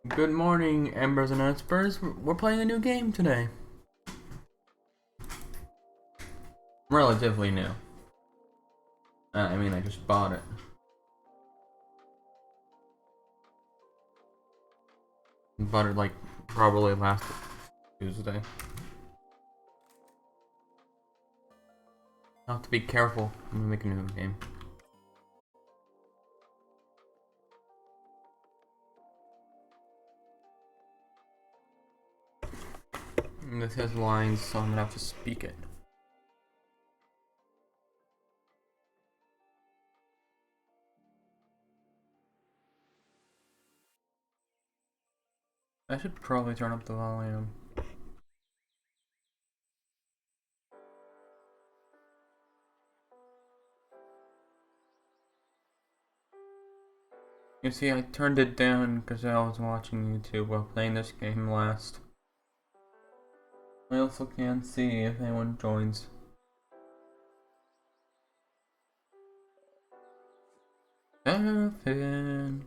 Good morning, Embers and Unspurs. We're playing a new game today. Relatively new. I just bought it. Bought it like probably last Tuesday. I have to be careful when we make a new game. And this has lines, so I'm gonna have to speak it. I should probably turn up the volume. You see, I turned it down because I was watching YouTube while playing this game last. I also can't see if anyone joins. Terrafin.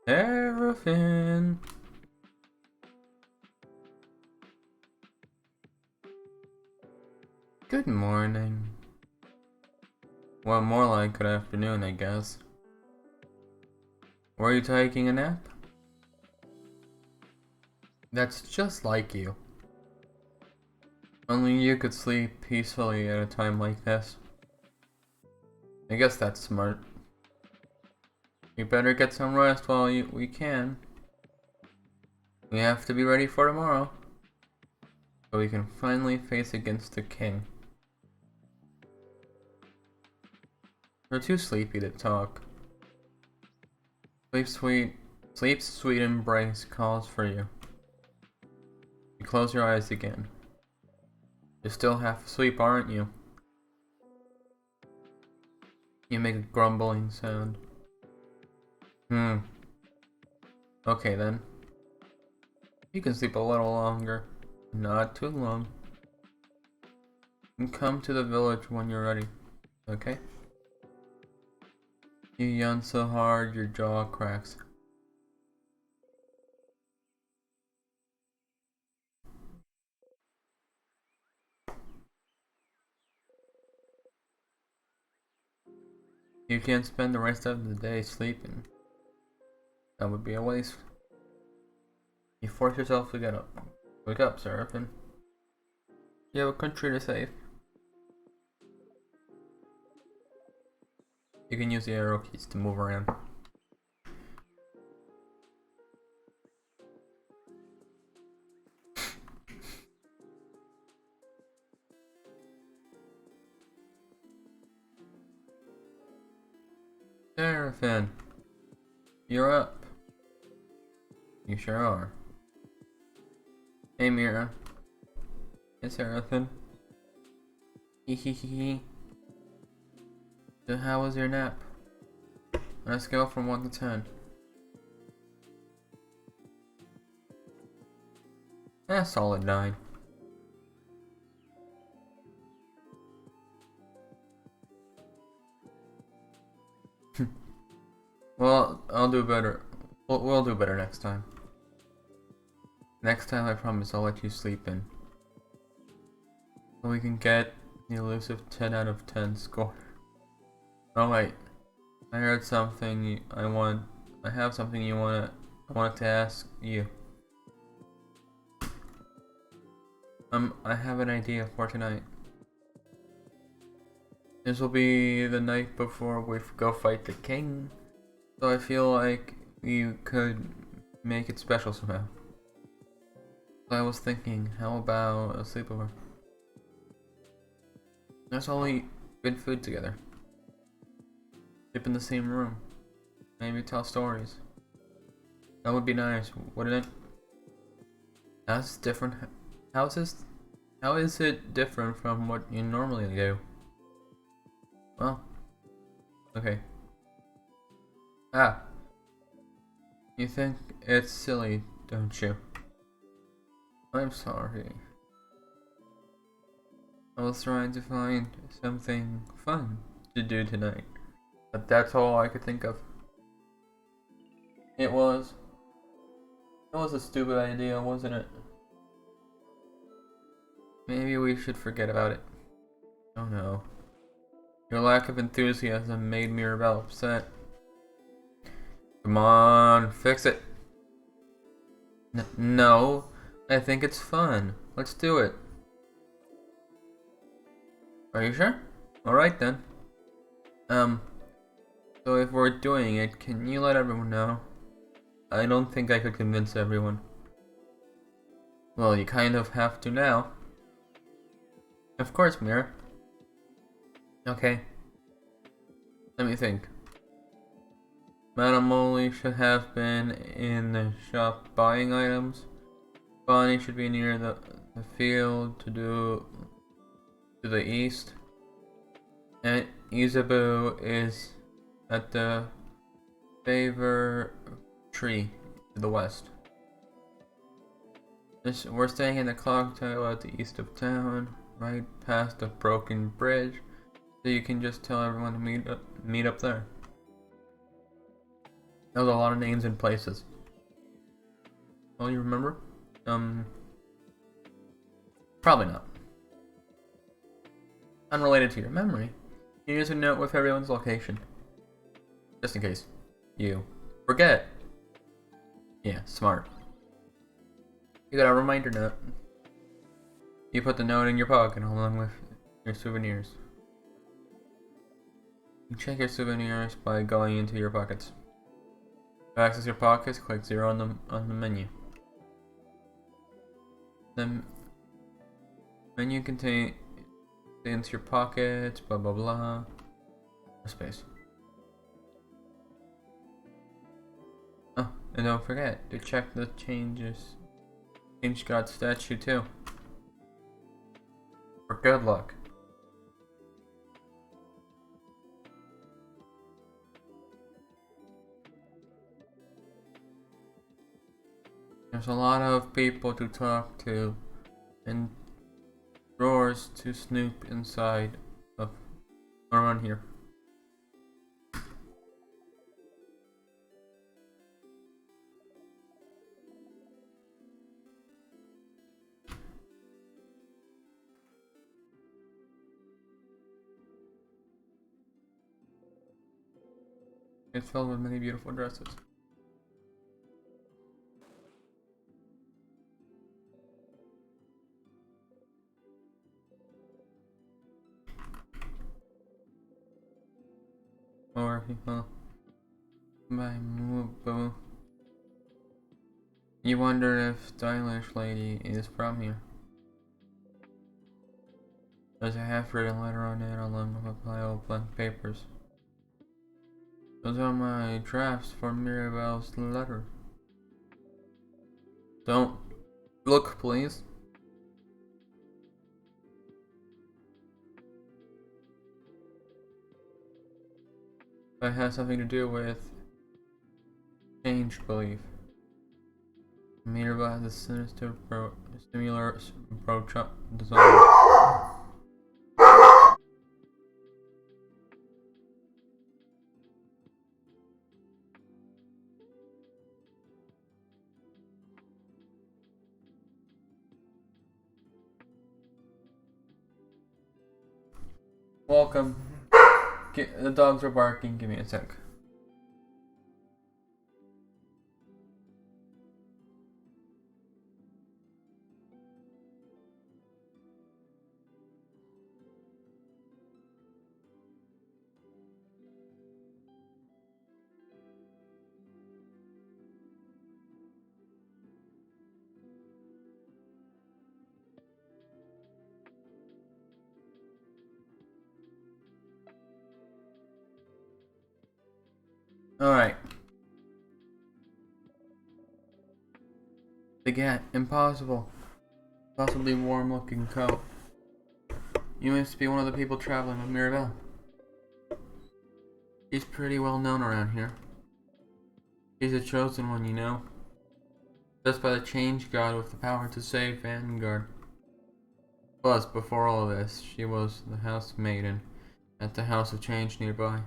Terrafin. Good morning. Well, more like good afternoon, I guess. Were you taking a nap? That's just like you. Only you could sleep peacefully at a time like this. I guess that's smart. We better get some rest while we can. We have to be ready for tomorrow, so we can finally face against the king. We're too sleepy to talk. Sleep's sweet embrace calls for you. You close your eyes again. You're still half asleep, aren't you? You make a grumbling sound. Okay then. You can sleep a little longer. Not too long. And come to the village when you're ready. Okay? You yawn so hard your jaw cracks. You can't spend the rest of the day sleeping. That would be a waste. You force yourself to get up. Wake up, Seraphin. You have a country to save. You can use the arrow keys to move around. Seraphin, you're up. You sure are. Hey, Mira. Hey, Seraphin. Hehehe. So how was your nap? On a scale from 1 to 10. Solid 9. Well, I'll do better. We'll do better next time. Next time I promise I'll let you sleep in. So we can get the elusive 10 out of 10 score. Oh wait. I heard something I have something I wanted to ask you. I have an idea for tonight. This will be the night before we go fight the king. So I feel like you could make it special somehow. So I was thinking, how about a sleepover? Let's all eat good food together. Sleep in the same room. Maybe tell stories. That would be nice, wouldn't it? How's different? How is it different from what you normally do? Well, okay. You think it's silly, don't you? I'm sorry. I was trying to find something fun to do tonight, but that's all I could think of. It was. It was a stupid idea, wasn't it? Maybe we should forget about it. Oh no. Your lack of enthusiasm made Mirabelle upset. Come on, fix it. No, I think it's fun. Let's do it. Are you sure? Alright then. So if we're doing it, can you let everyone know? I don't think I could convince everyone. Well, you kind of have to now. Of course, Mira. Okay. Let me think. Madame Molly should have been in the shop buying items. Bonnie should be near the field to the east. And Isabeau is at the favor tree to the west. We're staying in the clock tower at the east of town, right past the broken bridge, so you can just tell everyone to meet up there. That was a lot of names and places. Oh, you remember? Probably not. Unrelated to your memory, you use a note with everyone's location. Just in case you forget. Yeah, smart. You got a reminder note. You put the note in your pocket along with your souvenirs. You check your souvenirs by going into your pockets. To access your pockets, click 0 on the menu. The menu contains your pockets, blah blah blah. Space. Oh, and don't forget to check the Change God statue too. For good luck. There's a lot of people to talk to and drawers to snoop inside of around here. It's filled with many beautiful dresses. Or people by Mubu. You wonder if stylish lady is from here. There's a half-written letter on it along with a pile of blank papers. Those are my drafts for Mirabelle's letter. Don't look, please. That has something to do with change belief. Mirabelle has a sinister similar approach design. Welcome. The dogs are barking. Give me a sec. Alright. The Gat. Impossible. Possibly warm looking coat. You must be one of the people traveling with Mirabelle. She's pretty well known around here. She's a chosen one, you know. Just by the Change God with the power to save Vanguard. Plus, before all of this, she was the house maiden at the House of Change nearby.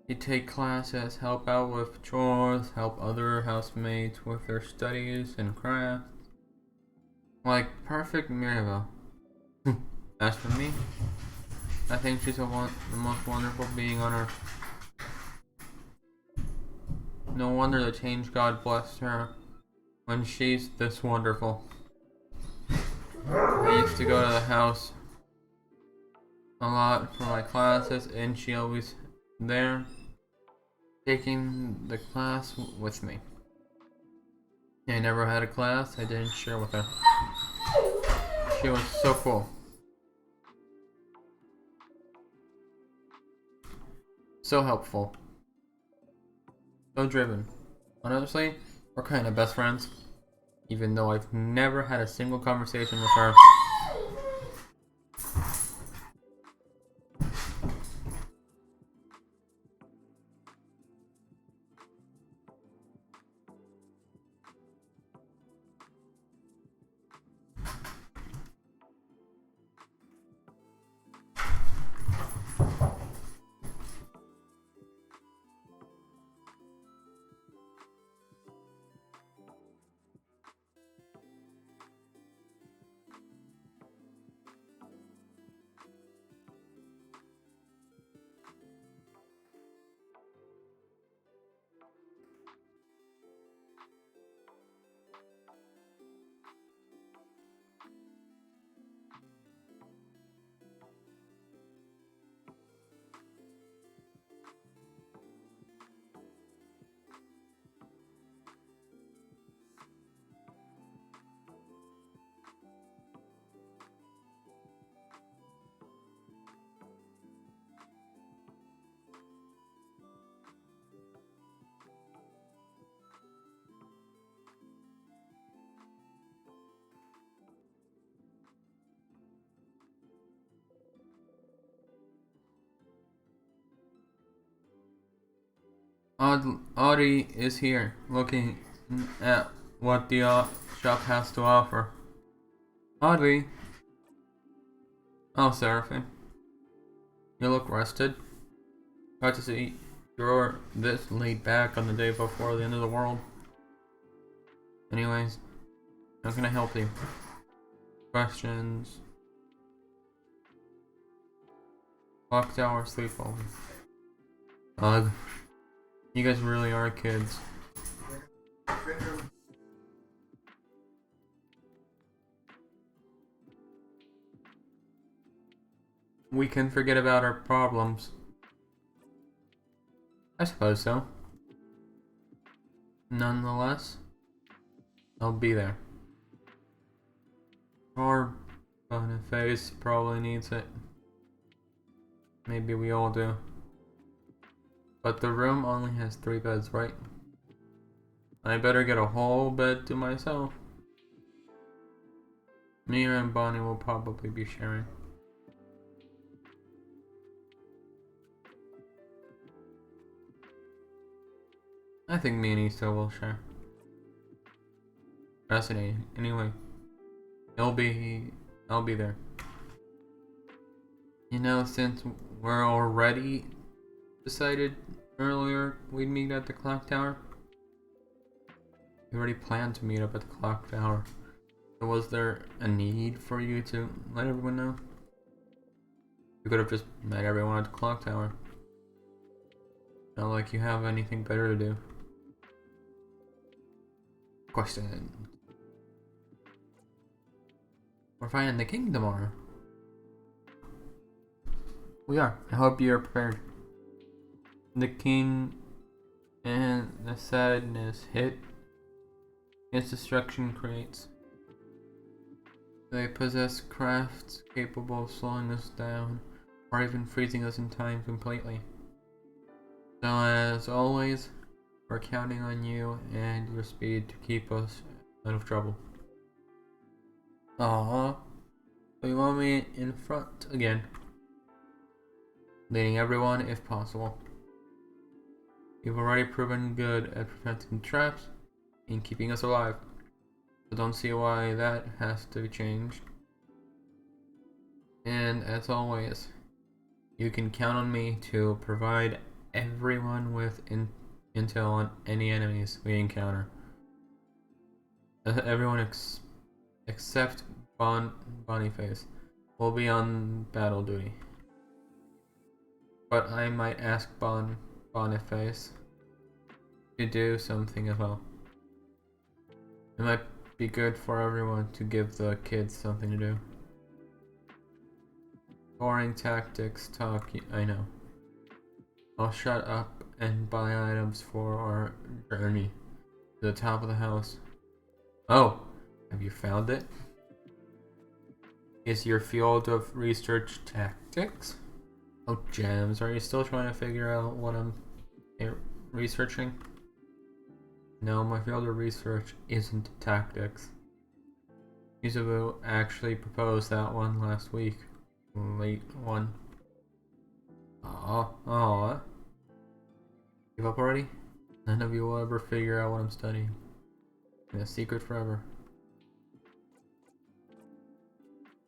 You take classes, help out with chores, help other housemates with their studies and crafts. Like perfect Mirabelle. As for me, I think she's the most wonderful being on earth. No wonder the change God blessed her when she's this wonderful. I used to go to the house a lot for my classes, and she always there, taking the class with me. I never had a class I didn't share with her. She was so cool. So helpful. So driven. Honestly, we're kind of best friends. Even though I've never had a single conversation with her. Audie is here, looking at what the shop has to offer. Audie. Oh, Seraphim. You look rested. Glad to see you're this laid back on the day before the end of the world. Anyways, how can I help you? Questions? Clock tower sleepover. Ugh. You guys really are kids. We can forget about our problems. I suppose so. Nonetheless, I'll be there. Or Boniface probably needs it. Maybe we all do. But the room only has 3 beds, right? I better get a whole bed to myself. Mia and Bonnie will probably be sharing. I think me and Issa will share. Fascinating. Anyway, I'll be there. You know, since we're already decided earlier we'd meet at the clock tower. We already planned to meet up at the clock tower. So was there a need for you to let everyone know? You could have just met everyone at the clock tower. Not like you have anything better to do. Question. We're finding the king tomorrow. We are. I hope you're prepared. The king and the sadness hit its destruction creates. They possess crafts capable of slowing us down or even freezing us in time completely. So as always, we're counting on you and your speed to keep us out of trouble. Aww. So you want me in front again, leading everyone if possible. You've already proven good at preventing traps and keeping us alive, so don't see why that has to be changed. And as always, you can count on me to provide everyone with intel on any enemies we encounter. Everyone except Boniface will be on battle duty. But I might ask Boniface to do something as well. It might be good for everyone to give the kids something to do. Boring tactics talk, I know. I'll shut up and buy items for our journey to the top of the house. Oh, have you found it? Is your field of research tactics? Oh, gems. Are you still trying to figure out what I'm researching? No, my field of research isn't tactics. Isabu actually proposed that one last week. Late one. Aw. Give up already? None of you will ever figure out what I'm studying. In a secret forever.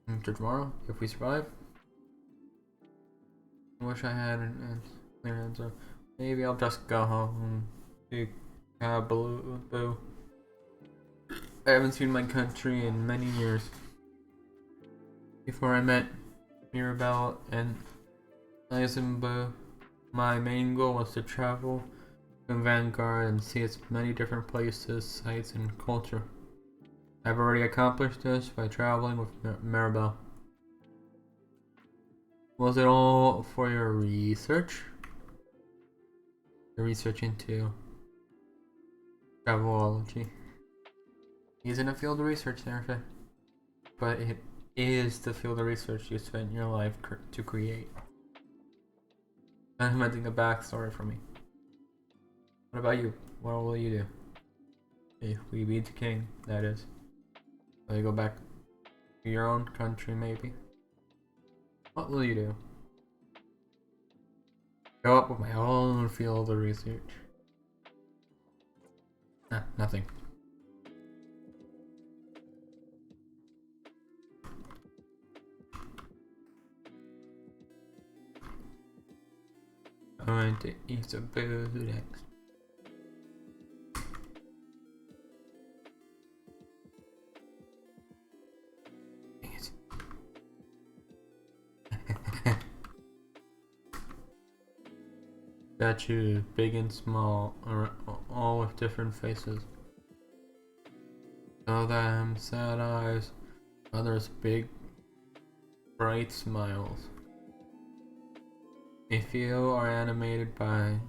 Until tomorrow, if we survive. I wish I had an clear answer. Maybe I'll just go home to Kabaloo. I haven't seen my country in many years. Before I met Mirabelle and Izumbu, my main goal was to travel to Vanguard and see as many different places, sites, and culture. I've already accomplished this by traveling with Mirabelle. Was it all for your research? Your research into travelology. He's in a field of research there, but it is the field of research you spent your life to create. I'm inventing a backstory for me. What about you? What will you do? If we beat the king, that is. Will you go back to your own country, maybe? What will you do? Go up with my own field of research. Nah, nothing. I'm going to eat some food next. Dang it. Statues, big and small, are all with different faces. Some of them sad eyes, others big, bright smiles. A few are animated by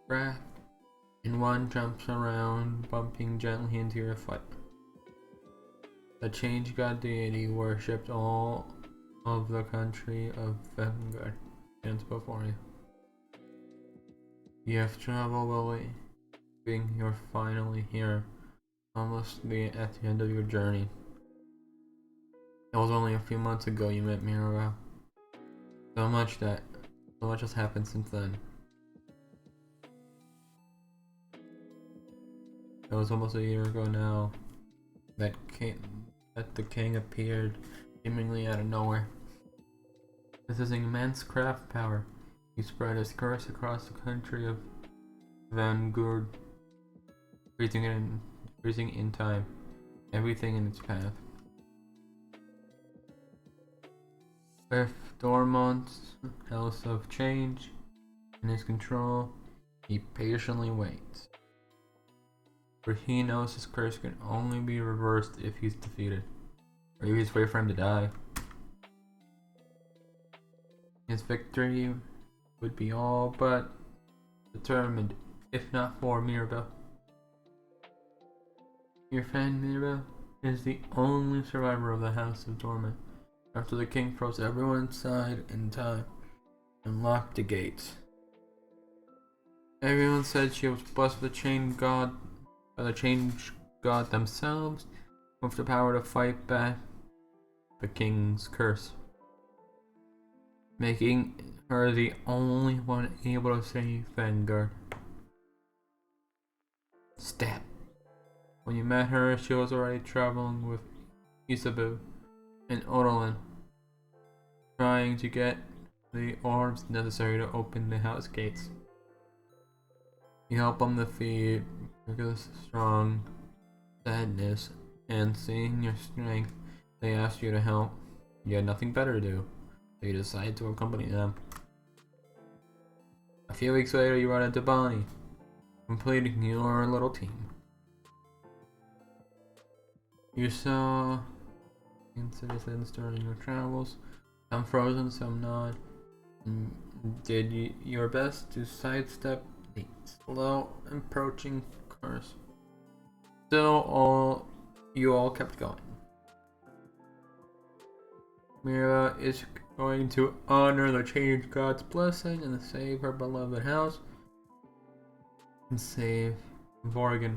breath, and one jumps around, bumping gently into your foot. The Change God deity worshipped all of the country of Vanguard stands before you. You have traveled well, being you're finally here, almost at the end of your journey. It was only a few months ago you met Mirabelle. So much has happened since then. It was almost a year ago now that the king appeared seemingly out of nowhere. With his immense craft power, he spread his curse across the country of Vanguard, freezing in time, everything in its path. With Dormont's House of Change in his control, he patiently waits. For he knows his curse can only be reversed if he's defeated, or if he's wait for him to die. His victory would be all but determined, if not for Mirabelle. Your friend Mirabelle is the only survivor of the House of Dormont. After the king froze everyone inside in time and locked the gates. Everyone said she was blessed with the Change God themselves, with the power to fight back the king's curse, making her the only one able to save Vanguard. Stab. When you met her, she was already traveling with Isabu and Odolin, trying to get the orbs necessary to open the house gates. You help them defeat Virgo's strong sadness, and seeing your strength, they ask you to help. You had nothing better to do, so you decide to accompany them. A few weeks later, you run into Bonnie, completing your little team. You saw citizens during your travels, some frozen, some not, and did your best to sidestep the slow approaching cars. Still, you all kept going. Mira is going to honor the change God's blessing and save her beloved house and save Vorgan.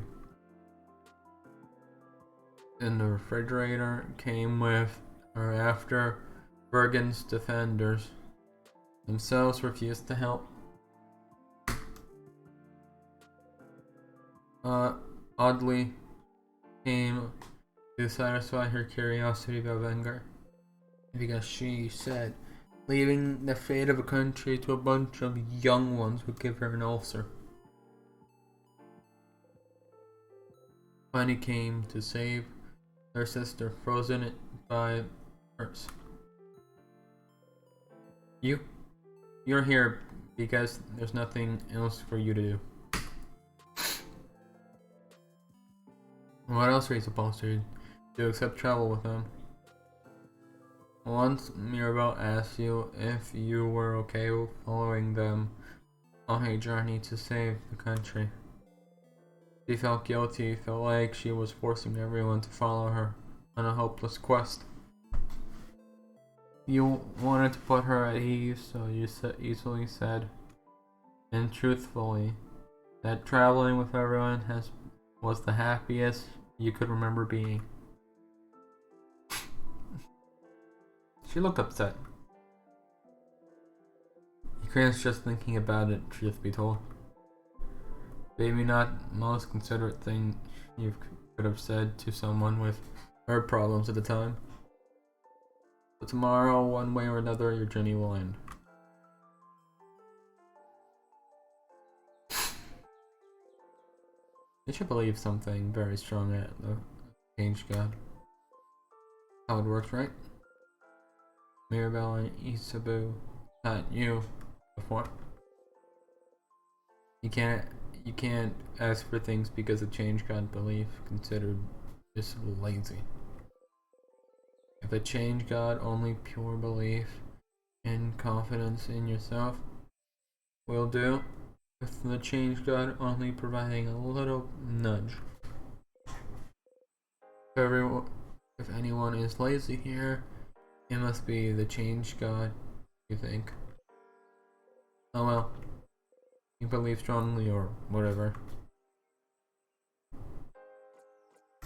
And the refrigerator came with her after Vorgan's defenders themselves refused to help. Oddly came to satisfy her curiosity about Vengar, because she said leaving the fate of a country to a bunch of young ones would give her an ulcer. Bunny came to save her sister, frozen by hers. You're here because there's nothing else for you to do. What else are you supposed to do except travel with them? Once Mirabelle asked you if you were okay with following them on a journey to save the country. She felt guilty, felt like she was forcing everyone to follow her on a hopeless quest. You wanted to put her at ease, so you easily said, and truthfully, that traveling with everyone was the happiest you could remember being. She looked upset. You cringed just thinking about it, truth be told. Maybe not most considerate thing you could have said to someone with her problems at the time. But tomorrow, one way or another, your journey will end. You should believe something very strong at the change God. How it works, right? Mirabelle and Isabu taught you before. You can't ask for things because of change God belief considered just lazy. If a change God only pure belief and confidence in yourself will do, with the change God only providing a little nudge. If anyone is lazy here, it must be the change God, you think. Oh well. You believe strongly or whatever.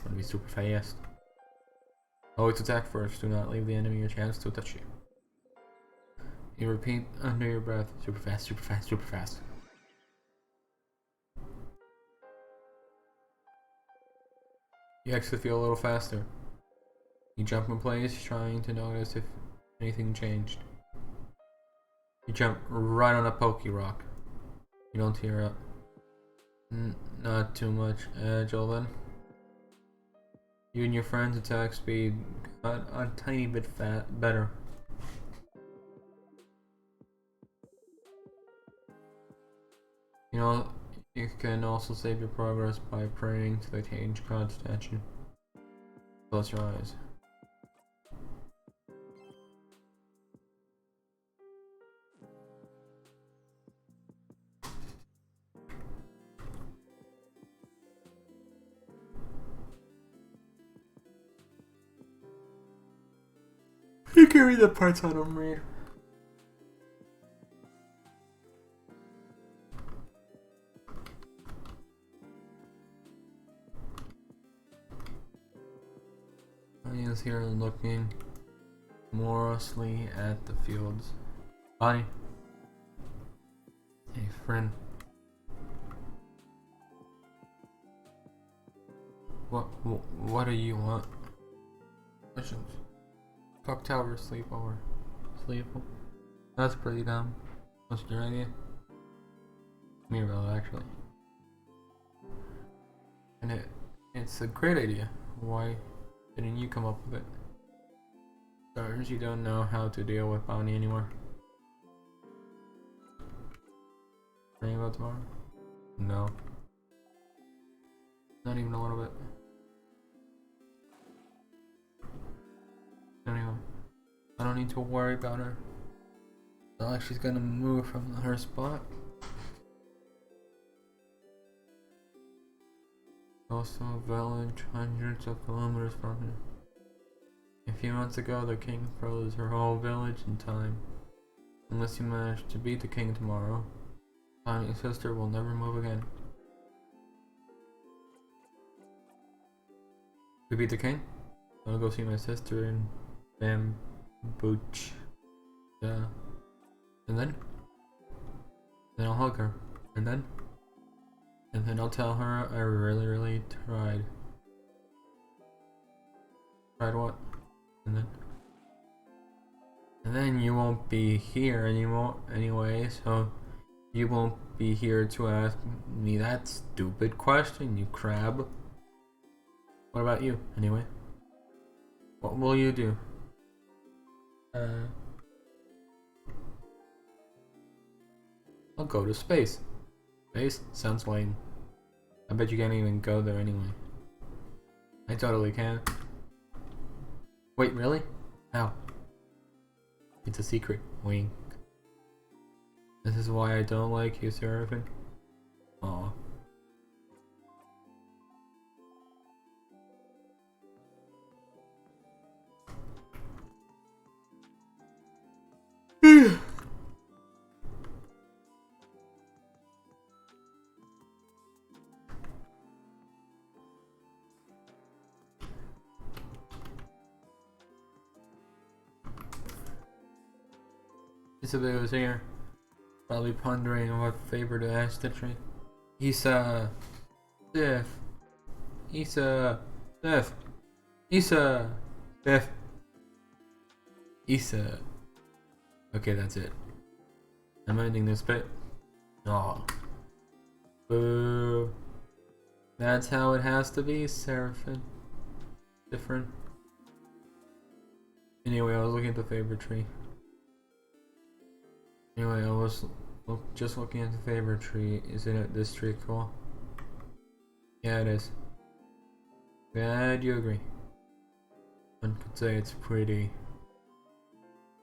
Wanna be super fast. Always attack first, do not leave the enemy a chance to touch you. You repeat under your breath, super fast, super fast, super fast. You actually feel a little faster. You jump in place, trying to notice if anything changed. You jump right on a pokey rock. You don't tear up. Not too much agile then. You and your friend's attack speed got a tiny bit better. You know, you can also save your progress by praying to the change God statue. Close your eyes. You can read the parts I don't read. Bonnie is here looking morosely at the fields. Bonnie. Hey, friend. What do you want? Questions. Clock tower sleepover. Sleep. That's pretty dumb. What's your idea? Mirabelle, actually. It's a great idea. Why didn't you come up with it? Stars, you don't know how to deal with Bonnie anymore. Worrying about tomorrow? No. Not even a little bit. Anyway, I don't need to worry about her. It's not like she's gonna move from her spot. Also a village hundreds of kilometers from here. A few months ago, the king froze her whole village in time. Unless you manage to beat the king tomorrow, Bonnie's sister will never move again. We beat the king? I'll go see my sister in Bambooch. Yeah. And then? Then I'll hug her. And then? And then I'll tell her I really tried. Tried what? And then? And then you won't be here anymore anyway, so you won't be here to ask me that stupid question, you crab. What about you, anyway? What will you do? I'll go to space. Space? Sounds lame. I bet you can't even go there anyway. I totally can. Wait, really? How? It's a secret. Wink. This is why I don't like you, Seraphim. Aw. Isabel was here, probably pondering what favor to ask the tree. Isa, Sif, Isa, Sif, Isa, Sif, Isa. Okay, that's it. I'm ending this bit. Aw. Boo. That's how it has to be, Seraphim. Different. Anyway, I was looking at the favorite tree. Anyway, I was just looking at the favorite tree. Isn't this tree cool? Yeah, it is. Glad you agree. One could say it's pretty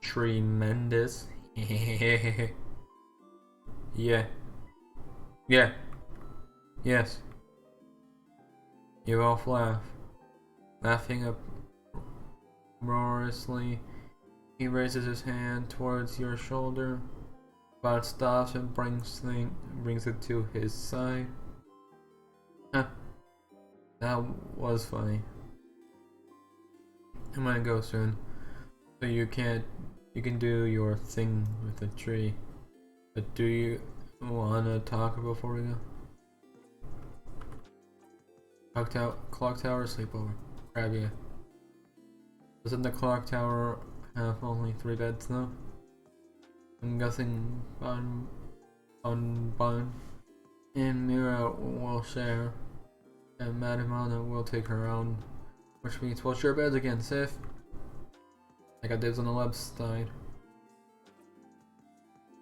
tremendous. Yeah. Yeah. Yes. You both laugh. Laughing uproariously, he raises his hand towards your shoulder, but stops and brings it to his side. Huh. That was funny. I'm gonna go soon, so you can do your thing with the tree. But do you wanna talk before we go? Clock tower sleepover. Grab ya. Doesn't the clock tower have only 3 beds though? I'm guessing Bon and Mira will share, and Madame Anna will take her own, which means we'll share beds again, Sif. I got dibs on the left side.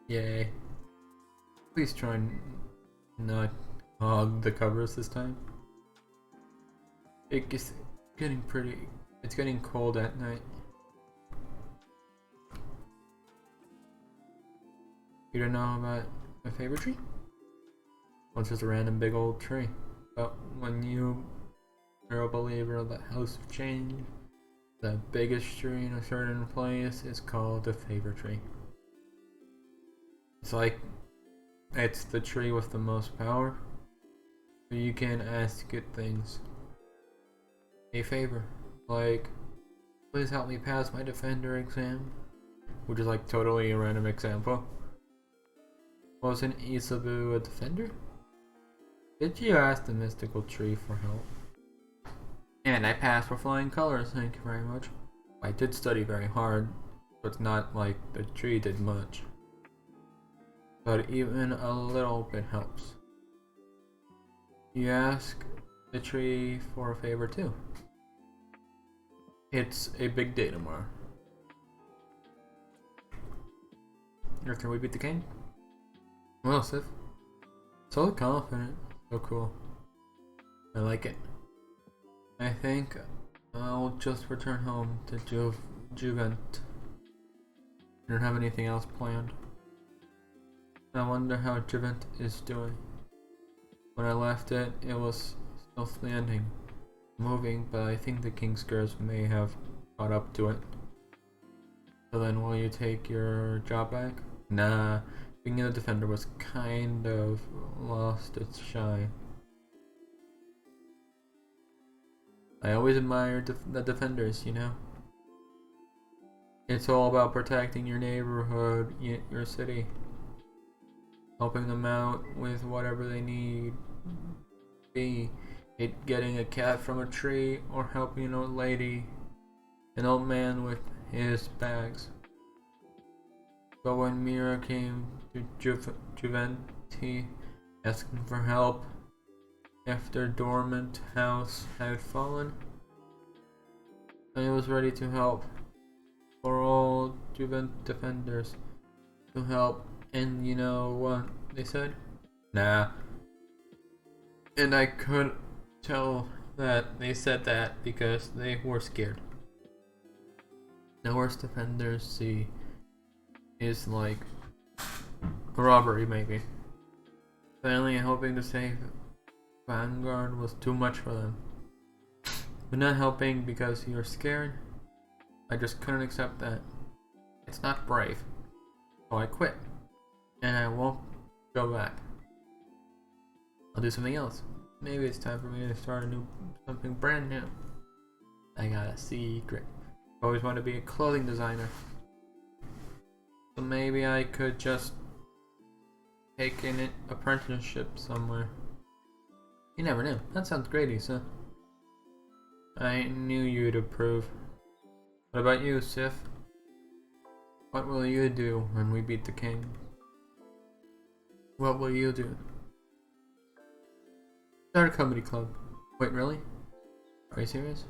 Yay. Please try and not hog the covers this time. It's getting cold at night. You don't know about my favorite tree? Well, it's just a random big old tree. But when you're a believer of the House of Change, the biggest tree in a certain place is called the favorite tree. It's like, it's the tree with the most power, so you can ask it things. A favor, like, please help me pass my defender exam, which is like totally a random example. Wasn't Isabu a defender? Did you ask the mystical tree for help? And I passed for flying colors, thank you very much. I did study very hard, but it's not like the tree did much. But even a little bit helps. You ask the tree for a favor too. It's a big day tomorrow. After we beat the king? Well, Sif. So confident. So cool. I like it. I think I'll just return home to Juvent. I don't have anything else planned. I wonder how Juvent is doing. When I left it, it was still standing, moving, but I think the King's Guards may have caught up to it. So then will you take your job back? Nah, being a defender was kind of lost its shine. I always admired the defenders, you know? It's all about protecting your neighborhood, your city. Helping them out with whatever they need. Be it getting a cat from a tree or helping an old lady, an old man with his bags. But when Mira came to Juventi asking for help after Dormant House had fallen, I was ready to help. For all Juvent defenders to help, and you know what they said? Nah. And I could tell that they said that because they were scared. The worst defenders see is like a robbery, maybe. Finally, hoping to save Vanguard was too much for them. But not helping because you're scared, I just couldn't accept that. It's not brave. So I quit. And I won't go back. I'll do something else. Maybe it's time for me to start something brand new. I got a secret. I always wanted to be a clothing designer. So maybe I could just take an apprenticeship somewhere. You never knew. That sounds great, Issa. I knew you'd approve. What about you, Sif? What will you do when we beat the king? What will you do? Start a comedy club. Wait, really? Are you serious?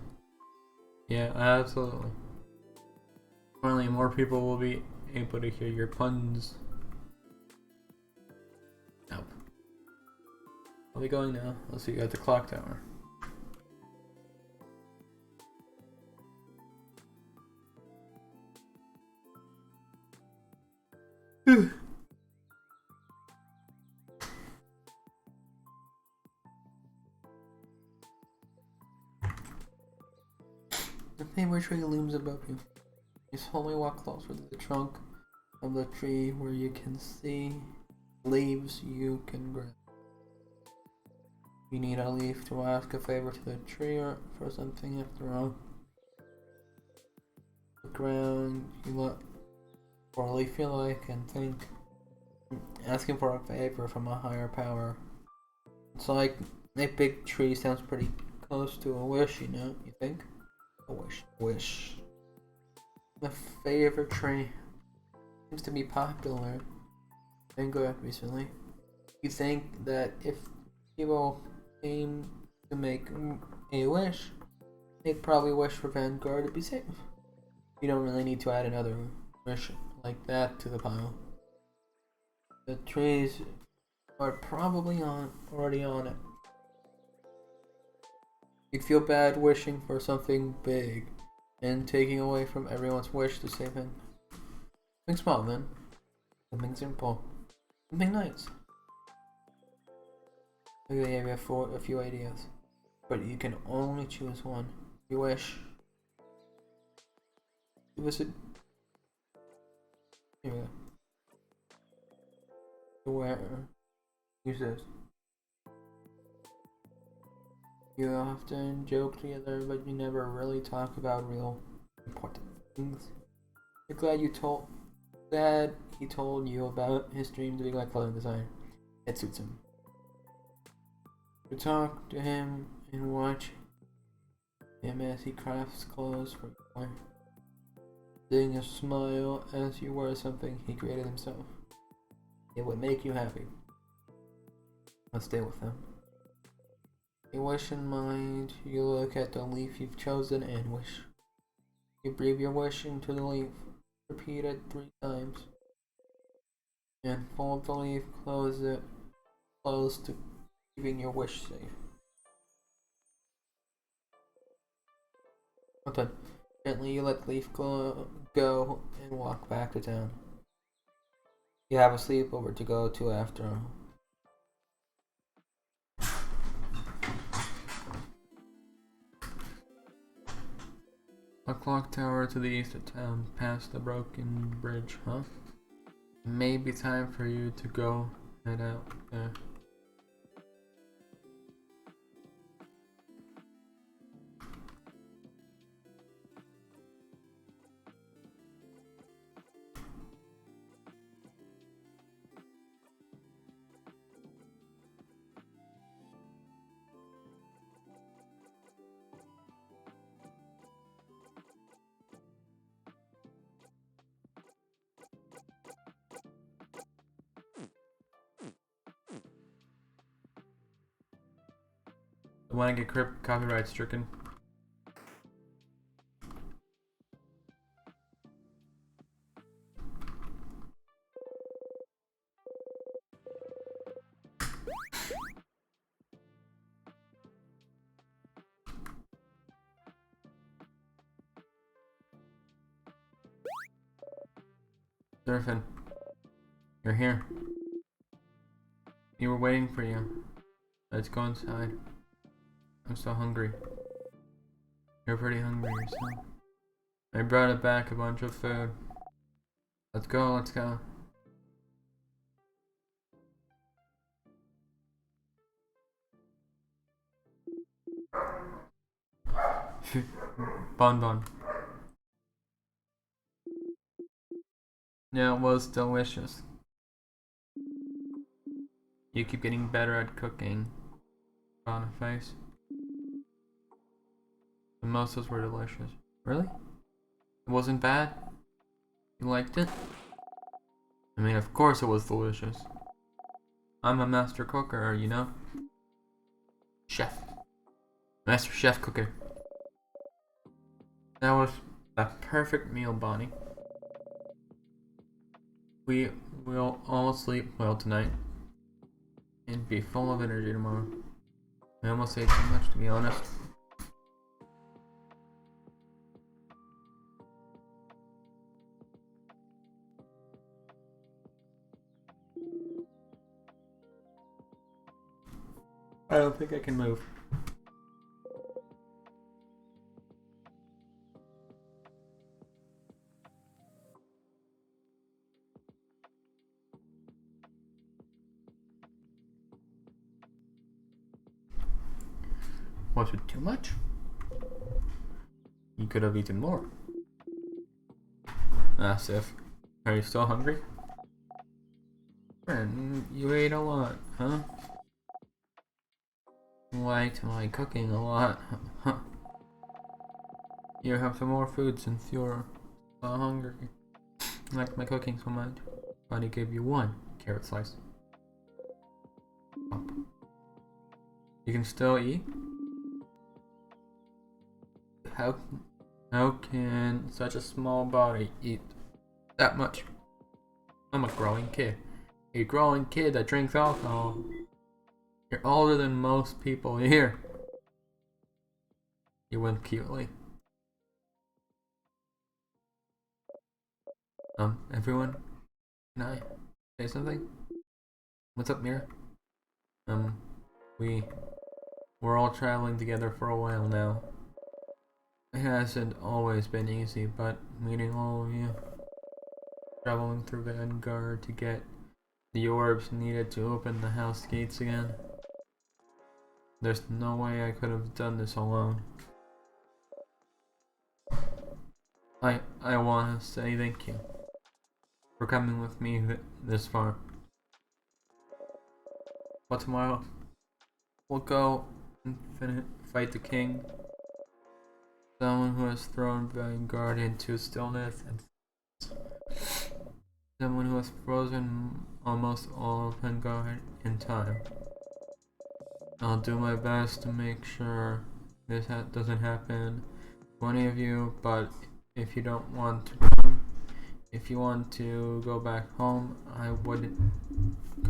Yeah, absolutely. Finally, more people will be able to hear your puns. Nope. I'll be going now. I'll see you at the clock tower. The favorite tree looms above you. You slowly walk closer to the trunk of the tree where you can see leaves you can grab. You need a leaf to ask a favor to the tree or for something after all. The ground, you look for a leaf you like and think. Asking for a favor from a higher power. It's like a big tree sounds pretty close to a wish, you know, you think? A wish. My favorite tree seems to be popular and good recently. You think that if people came to make a wish, they'd probably wish for Vanguard to be safe. You don't really need to add another wish like that to the pile. The trees are probably already on it. You feel bad wishing for something big and taking away from everyone's wish to save him. Something small then. Something simple. Something nice. Maybe I have a few ideas. But you can only choose one. You wish. Visit. Here we go. Where? Use this. You often joke together, but you never really talk about real important things. You're glad he told you about his dream to be like clothing designer. It suits him. You talk to him and watch him as he crafts clothes for you. Seeing a smile as you wear something he created himself. It would make you happy. I'll stay with him. He your wish in mind, you look at the leaf you've chosen and wish. You breathe your wish into the leaf. Repeat it 3 times. And fold the leaf, close it close to keeping your wish safe. Okay. Gently you let the leaf go and walk back to town. You have a sleepover to go to after all. A clock tower to the east of town, past the broken bridge, huh? Maybe time for you to go head out there. I want to get copyright stricken. Durfin, you're here. We were waiting for you. Let's go inside. I'm so hungry. You're pretty hungry yourself. I brought it back a bunch of food. Let's go, let's go. Bon bon. Yeah, it was delicious. You keep getting better at cooking. On a face. The mimosas were delicious. Really? It wasn't bad? You liked it? I mean, of course it was delicious. I'm a master cooker, you know? Chef. Master chef cooker. That was a perfect meal, Bonnie. We will all sleep well tonight. And be full of energy tomorrow. I almost ate too much, to be honest. I don't think I can move. Was it too much? You could have eaten more. Sif. Are you still hungry? Friend, you ate a lot, huh? Liked my cooking a lot, huh? You have some more food since you're so hungry. Liked my cooking so much. But he gave you 1 carrot slice. You can still eat? How can such a small body eat that much? I'm a growing kid. A growing kid that drinks alcohol. You're older than most people here. You went cutely. Everyone? Can I say something? What's up, Mira? We're all traveling together for a while now. It hasn't always been easy, but meeting all of you, traveling through Vanguard to get the orbs needed to open the house gates again. There's no way I could have done this alone. I want to say thank you for coming with me this far. But tomorrow, we'll go and fight the king. Someone who has thrown Vanguard into stillness, and someone who has frozen almost all of Vanguard in time. I'll do my best to make sure this doesn't happen to any of you, but if you don't want to come, if you want to go back home, I would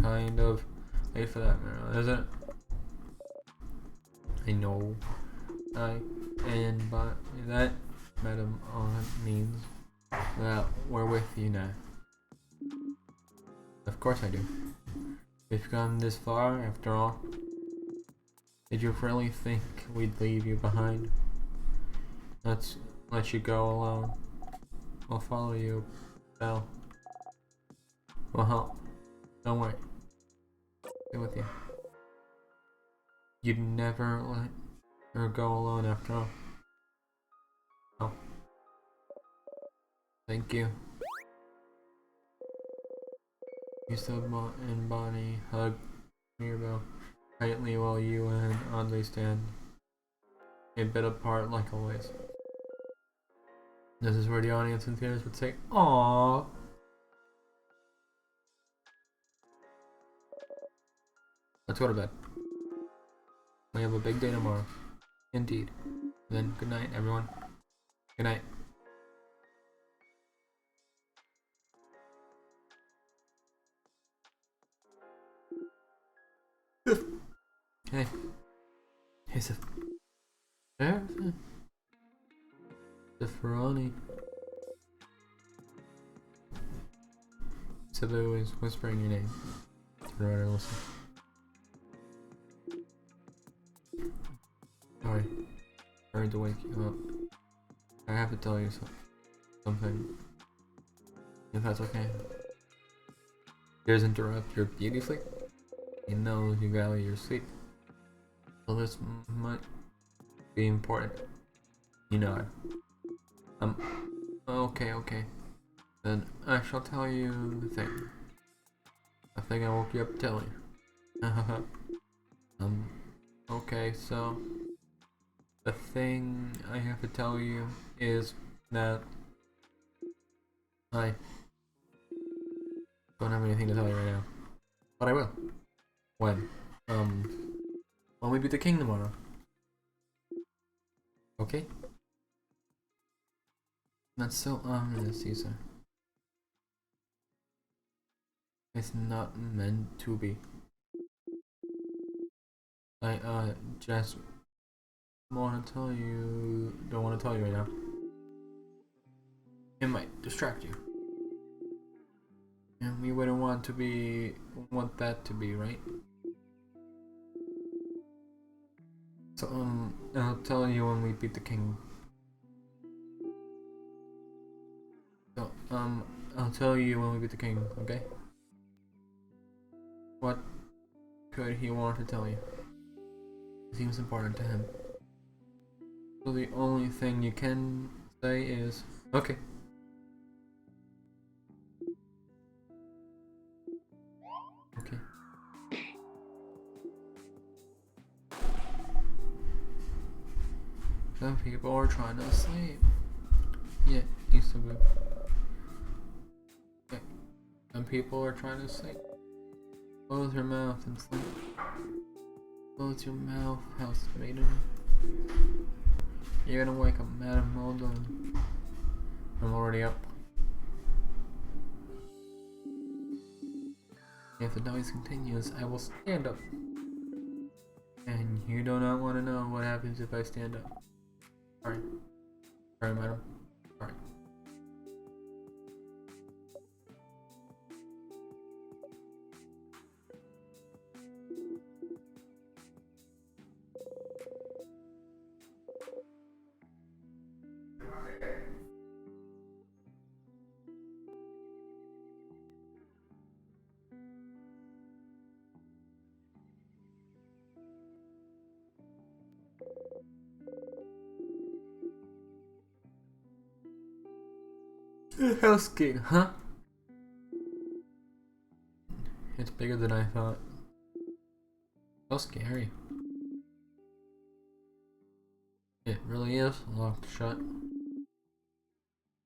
kind of wait for that, is it? I know. And by that, madam, all it means that we're with you now. Of course I do. We've come this far, after all. Did you really think we'd leave you behind? Let's let you go alone. We'll follow you, Belle. We'll help. Don't worry. Stay with you. You'd never let her go alone after all. Oh. Thank you. Lisa and Bonnie hug Mirabelle tightly while you and Audley stand a bit apart like always. This is where the audience in theaters would say, "Aww." Let's go to bed. We have a big day tomorrow. Indeed. Then good night, everyone. Good night. Hey. Hey, Sif. There? Ferrani. Sabu is whispering your name. Turn around and listen. Sorry. Sorry to wake you up. I have to tell you something. If that's okay. Here's interrupt your beauty sleep. You know you value your sleep. So this might be important. You know it. Okay. Then I shall tell you the thing. I think I woke you up telling you. Okay, so the thing I have to tell you is that I don't have anything to tell you right now. But I will. When? When we beat the king tomorrow. Okay? That's so ominous, Caesar. It's not meant to be. I just don't want to tell you right now. It might distract you. And we wouldn't want that to be, right? So, I'll tell you when we beat the king. So, I'll tell you when we beat the king, okay? What could he want to tell you? It seems important to him. So the only thing you can say is, okay. Okay. Some people are trying to sleep. Yeah, Isabu. Okay. Some people are trying to sleep. Close your mouth and sleep. Close your mouth, house maiden. You're gonna wake up Madame Muldoon. I'm already up. If the noise continues, I will stand up. And you do not want to know what happens if I stand up. Sorry. Sorry, madam. Sorry. House gate, huh? It's bigger than I thought. So scary. It really is locked shut.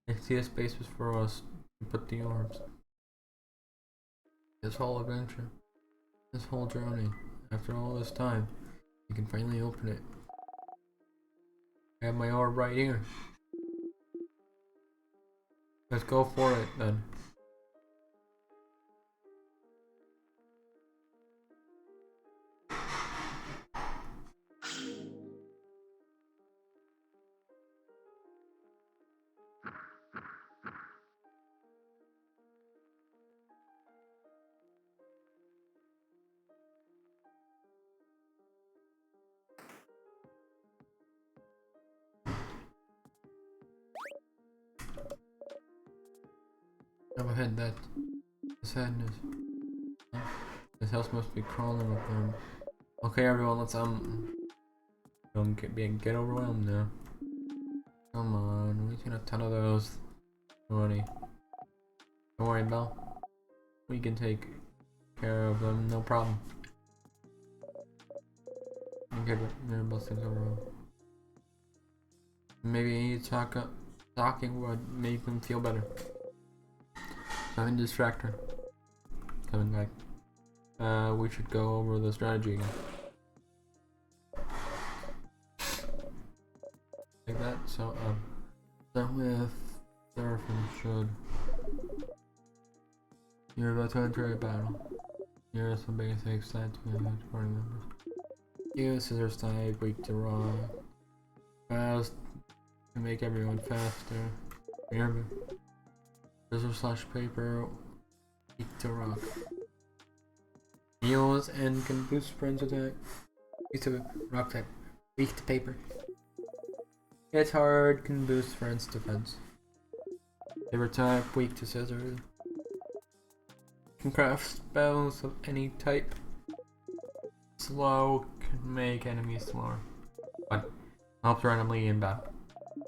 I see a space was for us to put the orbs. This whole adventure, this whole journey, after all this time, I can finally open it. I have my orb right here. Let's go for it then. Never had that sadness. This house must be crawling with them. Okay, everyone, let's don't get overwhelmed now. Come on, we can a ton of those already. Don't worry, Belle. We can take care of them, no problem. Okay, but they're busting overall. Maybe talking would make them feel better. I'm distractor. Coming back. We should go over the strategy again. Like that. So start with Seraphim should. You're about to enter a battle. Here are some basic stats to party members. You scissors type, weak to rock. Fast to make everyone faster. Remember. Scissors slash paper, weak to rock. Heals and can boost friends attack. Weak to rock type, weak to paper. Hits hard, can boost friends defense. Paper type, weak to scissors. Can craft spells of any type. Slow, can make enemies slower. But helps randomly in battle.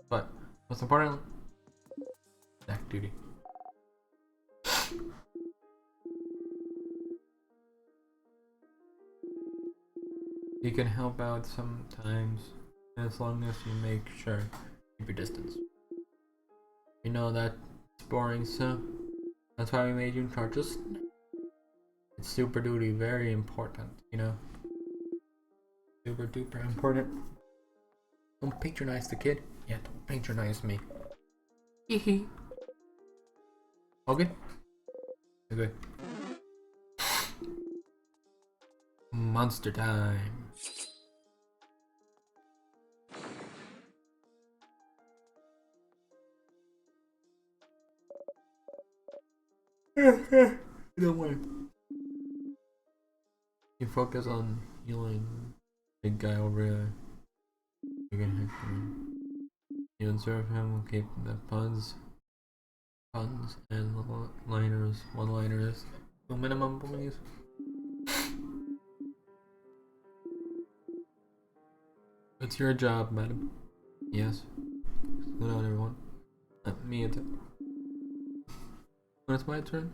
But most important, attack duty. You can help out sometimes, as long as you make sure keep your distance. We know that's boring, so that's why we made you in charge. It's super duty, very important, you know. Super duper important. Don't patronize the kid. Yeah, don't patronize me. Hehe. All good? You're good. Monster time. Don't worry. You focus on healing big guy over there. You can hit him. You observe him will keep the puns and one-liners to minimum, please. It's your job, madam. Yes. Slow down, everyone. Me at it. When it's my turn,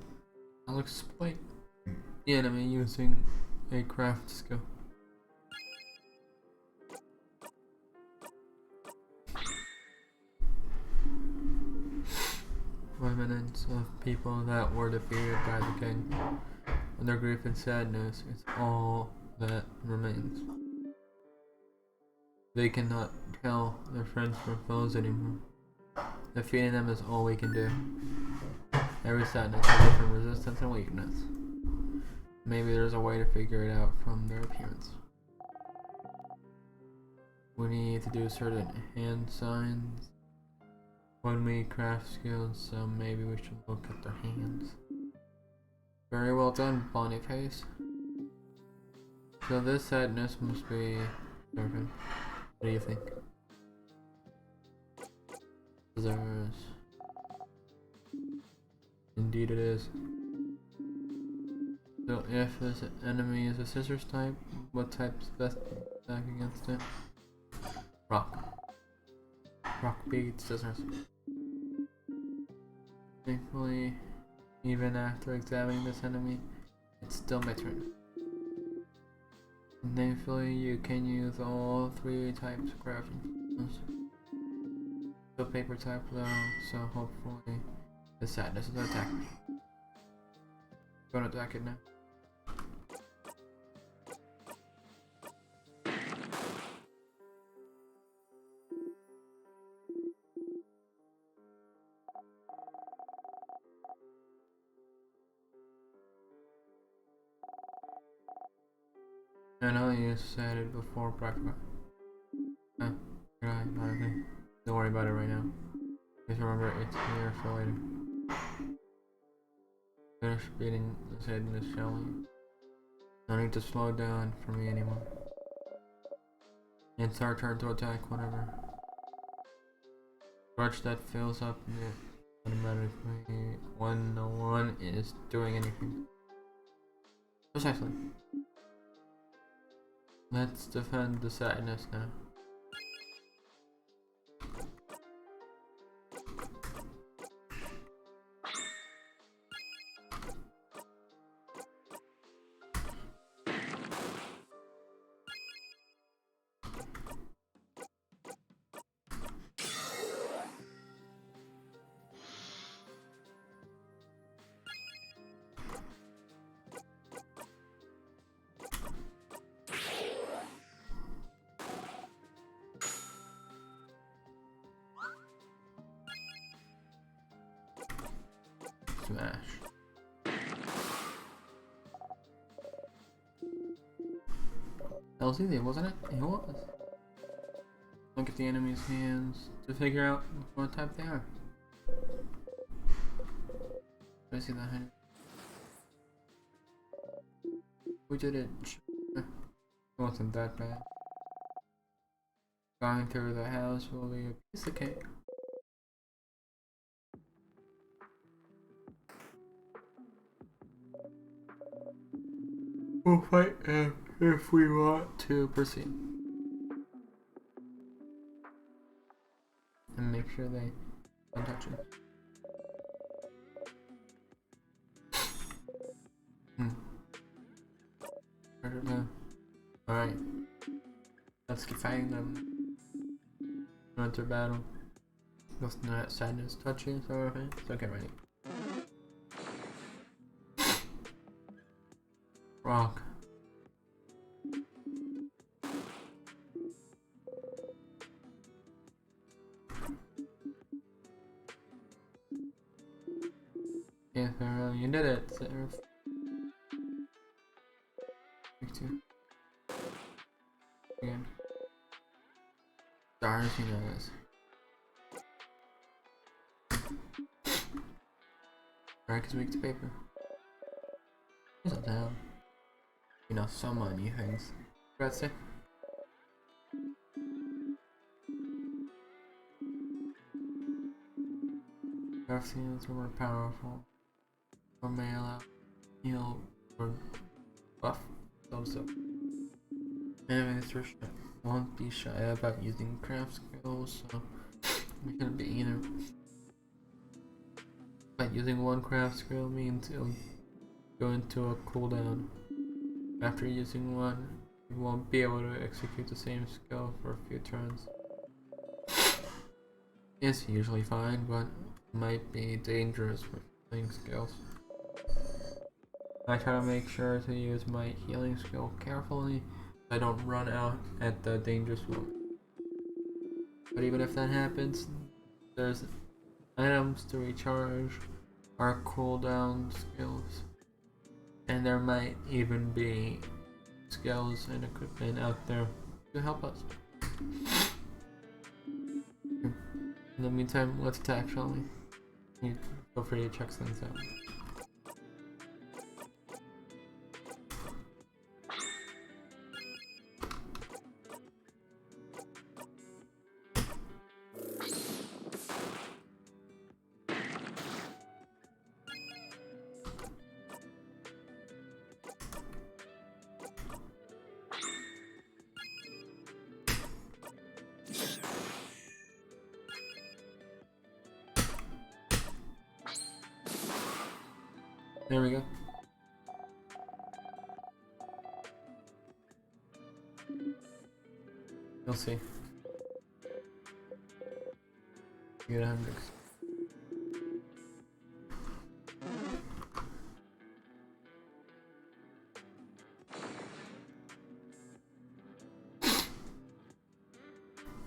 I'll explain the enemy using a craft skill. Remnants of people that were defeated by the king. And their grief and sadness is all that remains. They cannot tell their friends from foes anymore. Defeating them is all we can do. Every sadness has different resistance and weakness. Maybe there's a way to figure it out from their appearance. We need to do certain hand signs when we craft skills, so maybe we should look at their hands. Very well done, Boniface. So this sadness must be servant. What do you think? Scissors. Indeed it is. So if this enemy is a scissors type, what type's best attack against it? Rock. Rock beats scissors. Thankfully, even after examining this enemy, it's still my turn. And thankfully, you can use all three types of crafting. The paper type though, so hopefully the sadness will attack me. Gonna attack it now. I know you said it before, but I forgot. Good night, honestly. Don't worry about it right now. Just remember it's here for later. Finish beating the sadness, shall we? No need to slow down for me anymore. It's our turn to attack whenever. Grudge that fills up automatically when no one is doing anything. Precisely. Let's defend the sadness now. Smash. That was easy, wasn't it? It was. Look at the enemy's hands to figure out what type they are. I see that hand. We did it. It wasn't that bad. Going through the house will be a piece of cake. We'll fight if we want to proceed. And make sure they don't touch it. Alright. Let's keep fighting them. Enter battle. Let's not sadness touching, so okay. So get ready. Rock. Yeah, Sarah, you did it, Sarah. Pick two. Again. Stars, you know this. Alright, cause we get to paper. He's not down. You know, so many things. Let's say. Our scenes are more powerful. Or may allow heal or buff those up. Enemies won't be shy about using craft skills, so it can be either. But using one craft skill means it'll go into a cooldown. After using one, you won't be able to execute the same skill for a few turns. It's usually fine, but might be dangerous for healing skills. I try to make sure to use my healing skill carefully so I don't run out at the dangerous moment. But even if that happens, there's items to recharge our cooldown skills. And there might even be skills and equipment out there to help us. In the meantime, let's attack, shall we? You feel free to check things out. There we go. You'll see. You get 100.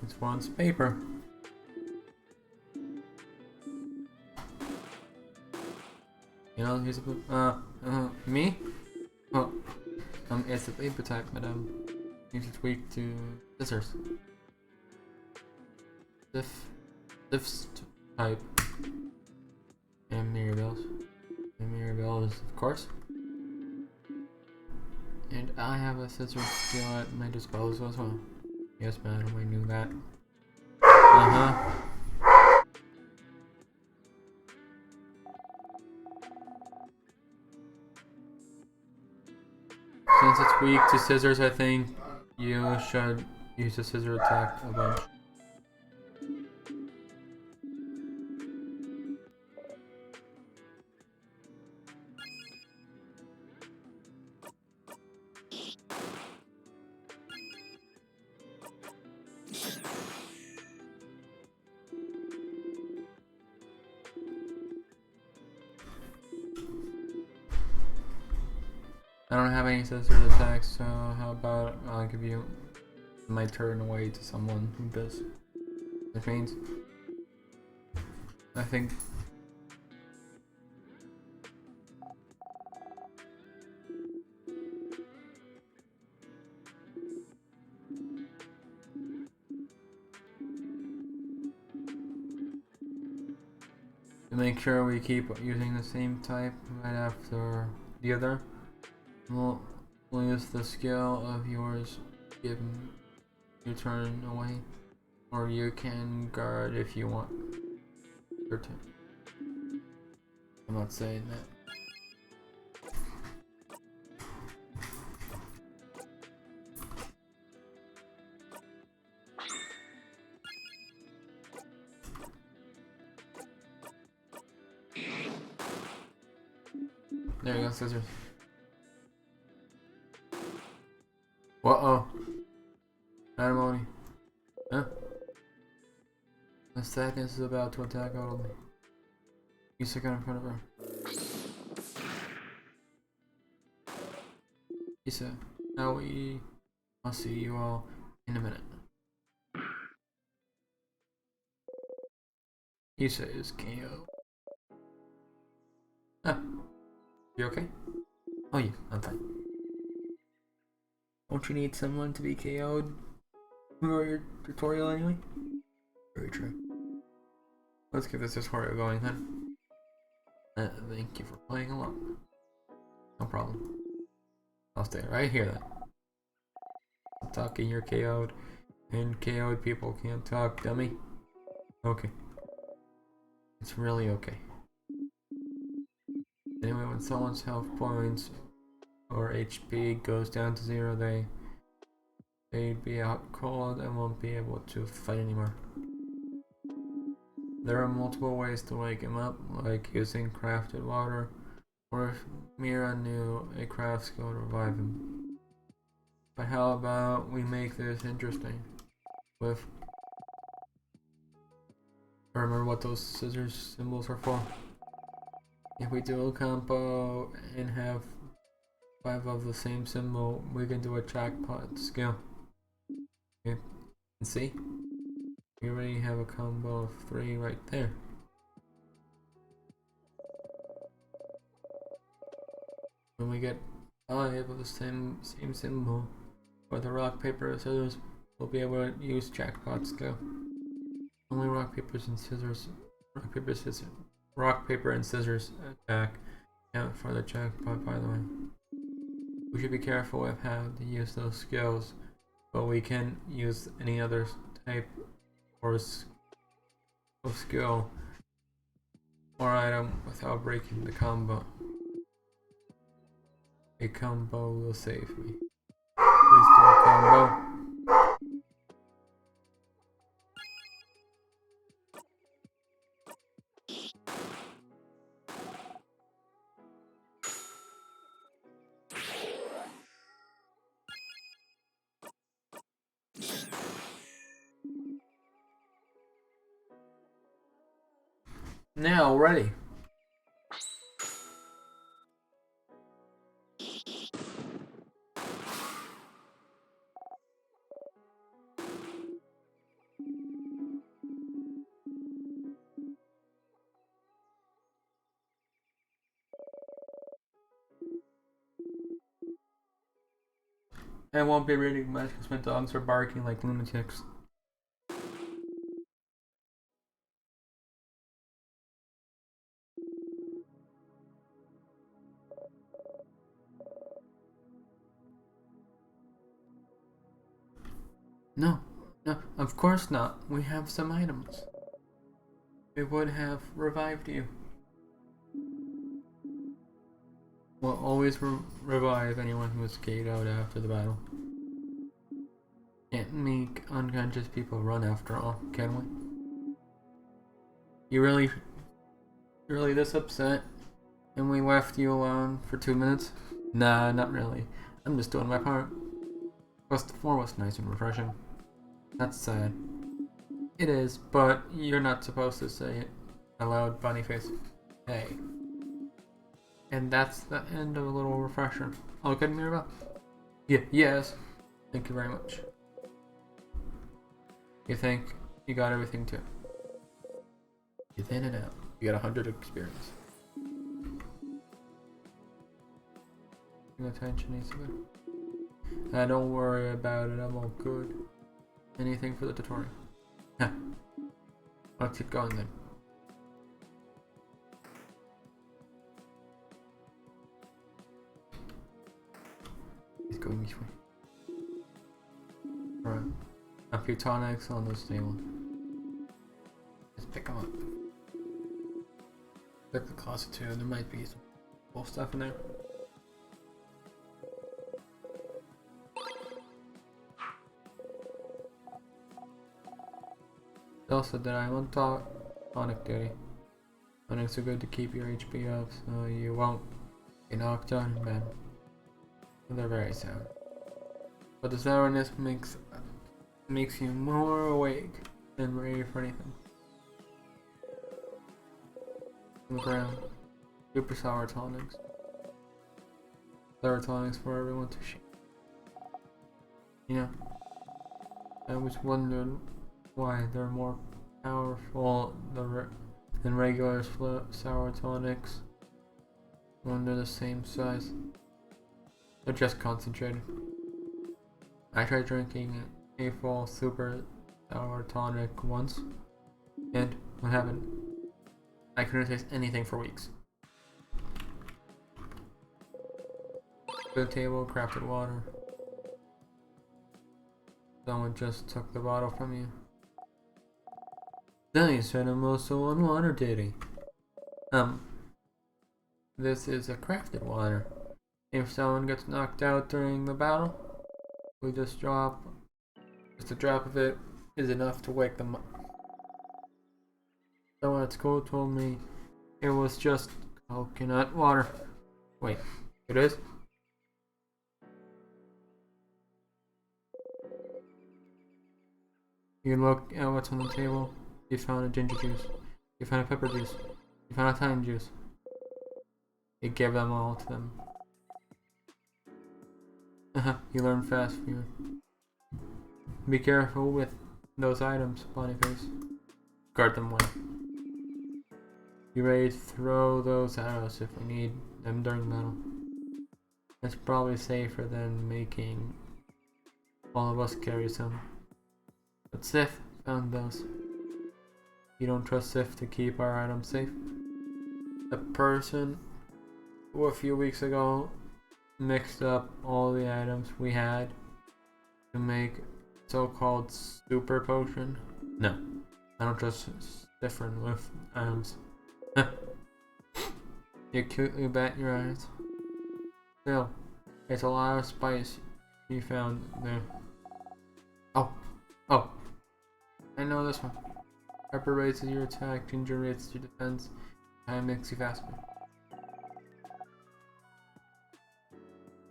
It's one's paper. You know, here's a me? Oh, It's a paper type, madam. Means it's weak to scissors. This type. And Mirabelle's. And Mirabelle's, of course. And I have a scissors skill at my disposal as well. Yes, madam, I knew that. Since it's weak to scissors, I think you should use a scissor attack a bunch. I don't have any scissors attacks, so how about I'll give you my turn away to someone who does. Which means I think to make sure we keep using the same type right after the other, we'll use the skill of yours, give your turn away, or you can guard if you want your turn. I'm not saying that. There you go, scissors. Uh-oh. Antimony. Huh? The sadness is about to attack Audley. You stick out in front of her. Isa, now I'll see you all in a minute. Isa is KO. Ah, you okay? Oh yeah, I'm fine. Won't you need someone to be KO'd for your tutorial anyway? Very true. Let's get this tutorial going then. Thank you for playing along. No problem. I'll stay right here then. I'm talking, you're KO'd. And KO'd people can't talk, dummy. Okay. It's really okay. Anyway, when someone's health points or HP goes down to 0, they'd be out cold and won't be able to fight anymore. There are multiple ways to wake him up, like using crafted water, or if Mira knew a craft skill to revive him. But how about we make this interesting? Remember what those scissors symbols are for? If we do a combo and have 5 of the same symbol, we can do a jackpot skill. Okay. And see? We already have a combo of 3 right there. When we get 5 of the same symbol for the rock, paper, scissors, we'll be able to use jackpot skill. Only rock, paper, and scissors attack count for the jackpot, by the way. We should be careful with how to use those skills, but we can use any other type or skill or item without breaking the combo. A combo will save me. Please do a combo. Now ready. I won't be reading much because my dogs are barking like lunatics. No, no, of course not. We have some items. We would have revived you. We'll always revive anyone who escaped out after the battle. Can't make unconscious people run after all, can we? You're really this upset? And we left you alone for 2 minutes? Nah, not really. I'm just doing my part. Plus the floor was nice and refreshing. That's sad. It is, but you're not supposed to say it aloud, Bunnyface. Hey. And that's the end of a little refresher. All good, Mirabelle? Yeah, yes. Thank you very much. You think you got everything too? You thin it out. You got 100 experience. Attention needs to go. Don't worry about it, I'm all good. Anything for the tutorial? Huh. Let's keep going then. He's going this way. Alright. A few tonics on this table. Just pick them up. Check the closet too, there might be some cool stuff in there. Also, did I want tonic duty? Tonics are good to keep your HP up, so you won't get knocked out in bed. They're very sour. But the sourness makes you more awake and ready for anything. On the ground, super sour tonics. Sour tonics for everyone to share. You know, I was wondering why they're more powerful than regular sour tonics when they're the same size. They're just concentrated. I tried drinking a full super sour tonic once, and what happened? I couldn't taste anything for weeks. Good table, crafted water. Someone just took the bottle from you. Then he said him also on water, did he? This is a crafted water. If someone gets knocked out during the battle, we just a drop of it is enough to wake them up. Someone at school told me it was just coconut water. Wait, it is? You look at what's on the table. You found a ginger juice. You found a pepper juice. You found a thyme juice. You gave them all to them. You learn fast, Fear. Be careful with those items, Bonyface. Guard them well. Be ready to throw those at us if we need them during battle. It's probably safer than making all of us carry some. But Sif found those. You don't trust Sif to keep our items safe? The person who a few weeks ago mixed up all the items we had to make so-called super potion? No, I don't trust different with items. You cutely bat your eyes. Still, it's a lot of spice you found there. Oh, I know this one. Pepper raises your attack, ginger raises your defense, time makes you faster.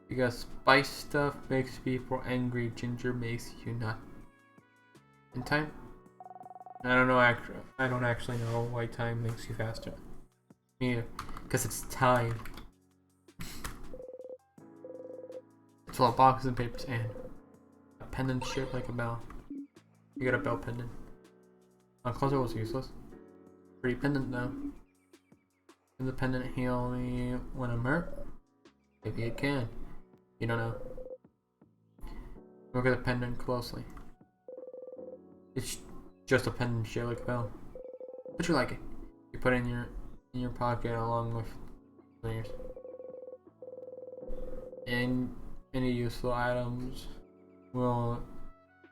Because spice stuff makes people angry, ginger makes you not. In time? I don't know. I don't actually know why time makes you faster. Yeah, because it's time. It's all boxes and papers and a pendant shaped like a bell. You got a bell pendant. Closer was useless. Pretty pendant though. Can the pendant heal me when I'm hurt? Maybe it can. You don't know. Look at the pendant closely. It's just a pendant shaped like a bell. But you like it. You put it in your pocket along with souvenirs. And any useful items will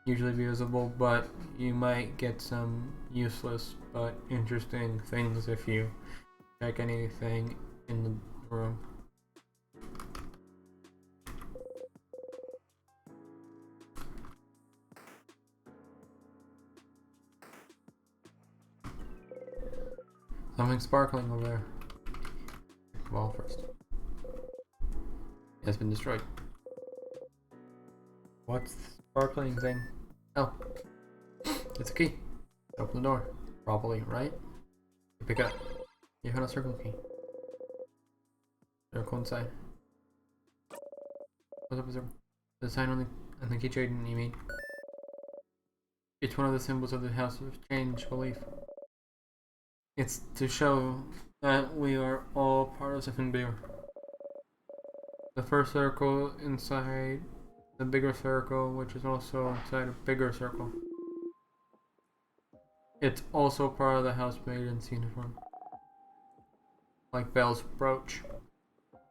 usually be visible, but you might get some useless but interesting things if you check anything in the room. Something sparkling over there. Well, first. It has been destroyed. What's the sparkling thing? Oh. It's a key. Open the door. Probably, right? You pick it up. You found a circle key. Circle inside. What's up, circle? The sign on the keychain you mean? It's one of the symbols of the House of Change belief. It's to show that we are all part of something bigger. The first circle inside the bigger circle, which is also inside a bigger circle. It's also part of the housemaid's uniform. Like Belle's brooch.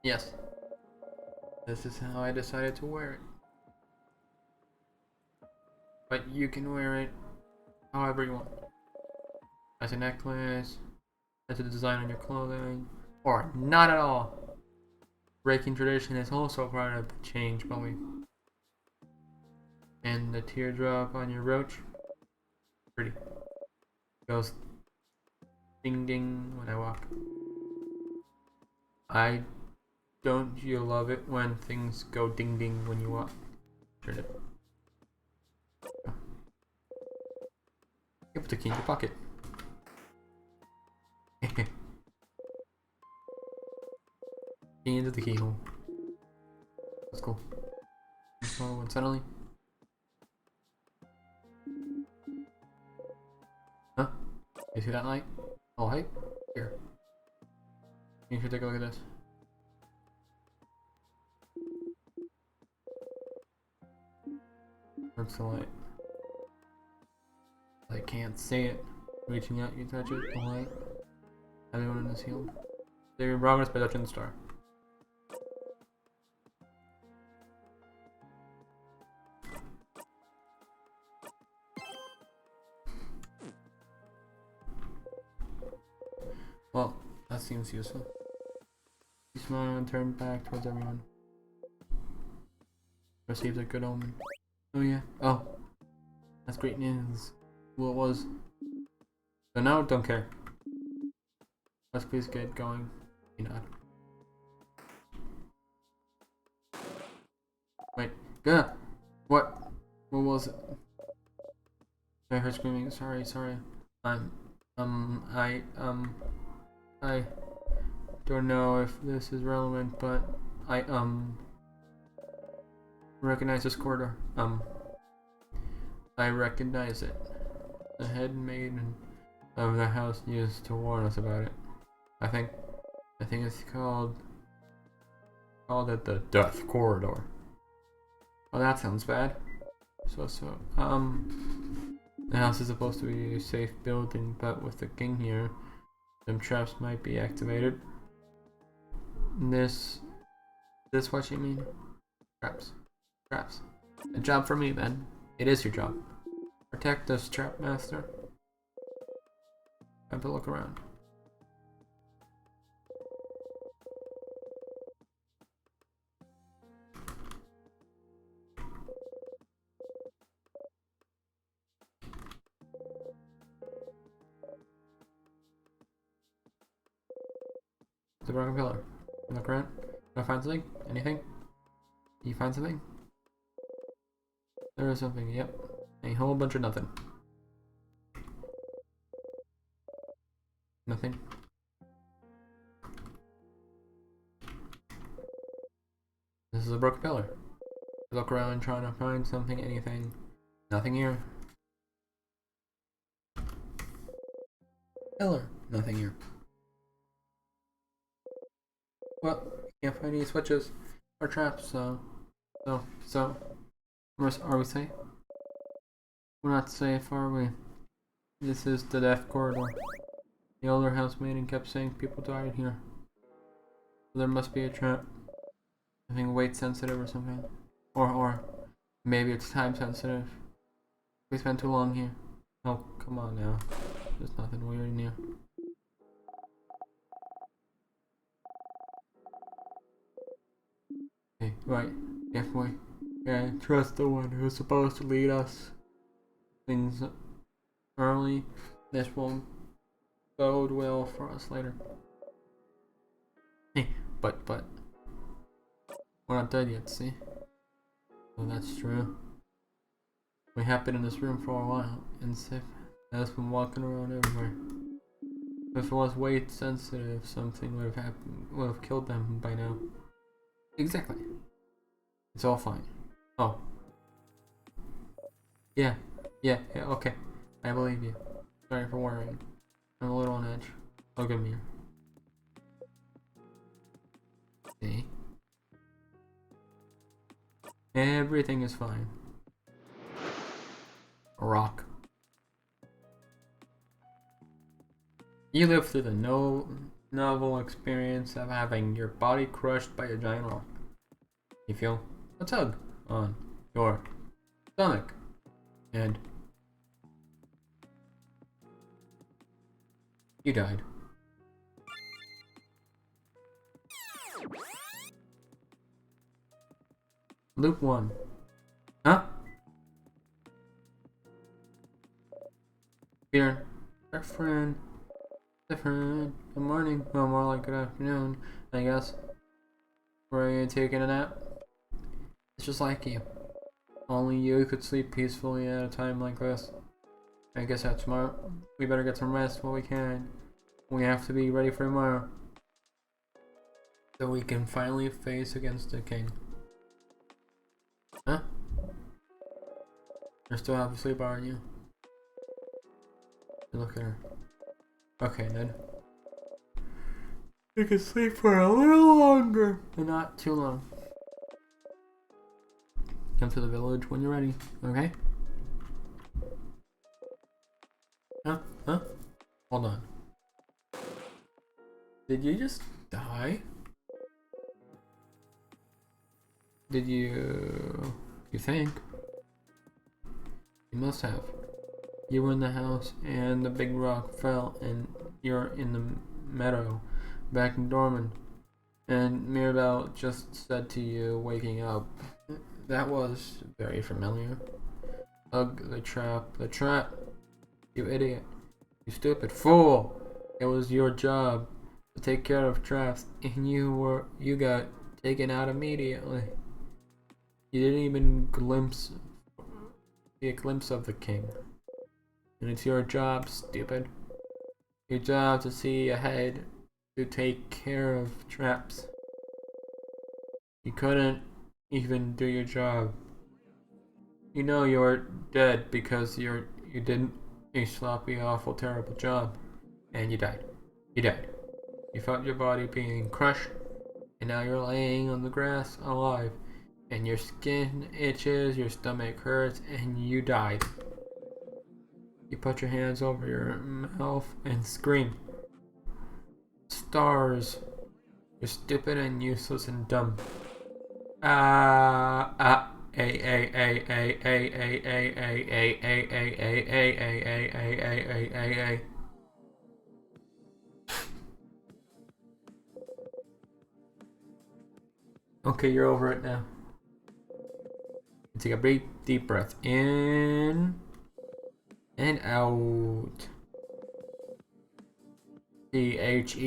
Yes. This is how I decided to wear it. But you can wear it however you want. As a necklace, as a design on your clothing, or not at all. Breaking tradition is also part of the change belief. And the teardrop on your brooch, pretty. Goes ding ding when I walk. Don't you love it when things go ding ding when you walk? Sure do. You put the key in your pocket. Key into the keyhole. That's cool. Oh, and suddenly. Huh? You see that light? Oh, hey. Here. You should take a look at this. Where's the light? I can't see it. Reaching out, you touch it. The light. Everyone is healed. Save your progress by touching the star. Well, that seems useful. You smile and turn back towards everyone. Receives a good omen. Oh yeah. Oh. That's great news. Well, it was. So now, don't care. Let's please get going. You nod. Wait. Gah! What? What was it? I heard screaming. Sorry. I don't know if this is relevant, but I recognize this corridor. I recognize it. The head maiden of the house used to warn us about it. I think it's called it the Death Corridor. Well, that sounds bad. The house is supposed to be a safe building, but with the king here, some traps might be activated. This what you mean? Traps. A job for me then. It is your job. Protect this trap master. Have a look around. The broken pillar. Look around. Can I find something? Anything? You find something? There is something, yep. A whole bunch of nothing. Nothing. This is a broken pillar. Look around trying to find something, anything. Nothing here. Pillar. Nothing here. Well, can't find any switches or traps, so Are we safe? We're not safe, are we? This is the death corridor. The older housemaiden kept saying people died here. So there must be a trap. I think weight sensitive or something. Or maybe it's time sensitive. We spent too long here. Oh, come on now. There's nothing weird in here. Okay, right. If we can trust the one who's supposed to lead us things early, this will bode well for us later. Hey, but we're not dead yet, see? Well, that's true. We have been in this room for a while, and Sif has been walking around everywhere. If it was weight sensitive, something would have happened, would have killed them by now. Exactly. It's all fine. Oh. Yeah, okay. I believe you. Sorry for worrying. I'm a little on edge. Look at me. See? Everything is fine. A rock. You lived through the novel experience of having your body crushed by a giant rock. You feel a tug on your stomach, and you died. Loop 1. Huh? Fear. Different. Good morning. Well, more like good afternoon, I guess. Were you taking a nap? It's just like you. Only you could sleep peacefully at a time like this. I guess that's smart. We better get some rest while we can. We have to be ready for tomorrow, so we can finally face against the king. Huh? You're still half asleep, aren't you? Look at her. Okay, then. You can sleep for a little longer, but not too long. Come to the village when you're ready, okay? Huh? Hold on. Did you just die? Did you... You think? You must have. You were in the house and the big rock fell and you're in the meadow back in Dorman. And Mirabelle just said to you waking up. That was very familiar. Ugh, the trap. You idiot. You stupid fool. It was your job to take care of traps and you got taken out immediately. You didn't even see a glimpse of the king. And it's your job, stupid. Your job to see ahead, to take care of traps. You couldn't even do your job. You know you're dead because you didn't a sloppy, awful, terrible job. And you died. You died. You felt your body being crushed, and now you're laying on the grass alive. And your skin itches, your stomach hurts, and you died. You put your hands over your mouth and scream. Stars. You're stupid and useless and dumb. Okay, you're over it now. Take a big deep breath in and out. T-H-E-E-E-E-E-E-E-E-E-E.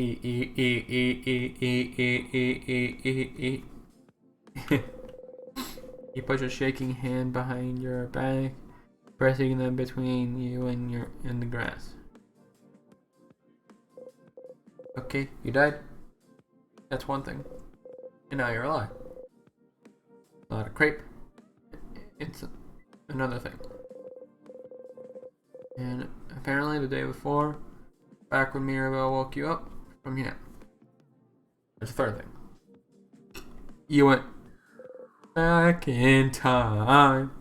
You put your shaking hand behind your back, pressing them between you and the grass. Okay, you died. That's one thing. And now you're alive. Not a crepe. It's another thing. And apparently the day before, back when Mirabelle woke you up from your nap. There's a third thing. You went back in time.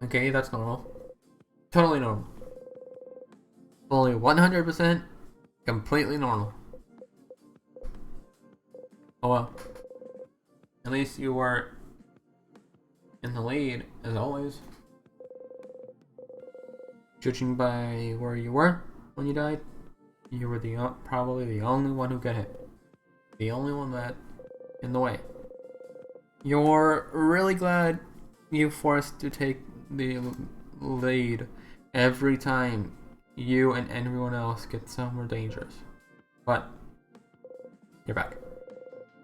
Okay, that's normal. Totally normal. Fully 100% completely normal. Oh well. At least you were in the lead, as always. Judging by where you were when you died, you were probably the only one who got hit. The only one that in the way. You're really glad you forced to take the lead every time you and everyone else get somewhere dangerous. But you're back.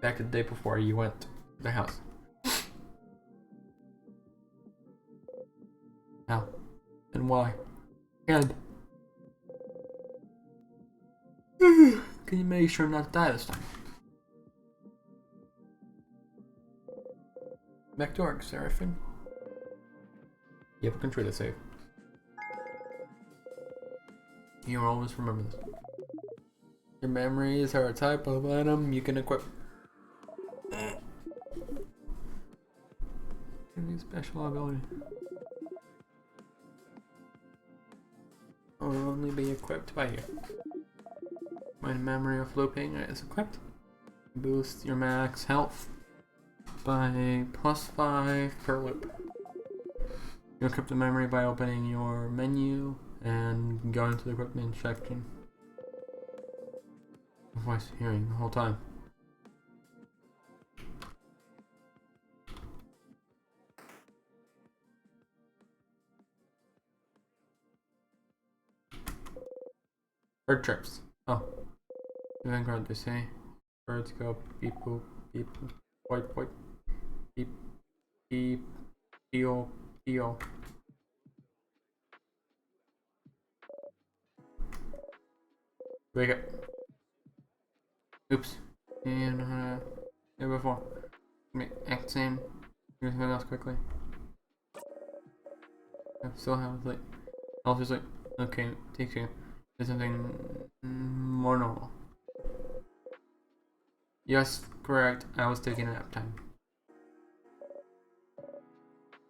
Back to the day before you went to the house. How? And why? And can you make sure not to die this time? Back to Ark, Seraphim. You have a country to save. You always remember this. Your memories are a type of item you can equip. Give me a special ability. Will only be equipped by you. When memory of looping is equipped, boost your max health by +5 per loop. You equip the memory by opening your menu and going to the equipment section. Voice hearing the whole time. Bird trips. Oh. You think what they say? Birds go beep boop, beep boop, boip boip, beep beep, peo, peo. Wake up. Oops. And yeah, before. Act same. Do something else quickly. I still have like. I'll just like. Okay, take care. Do something more normal. Yes, correct. I was taking a nap time.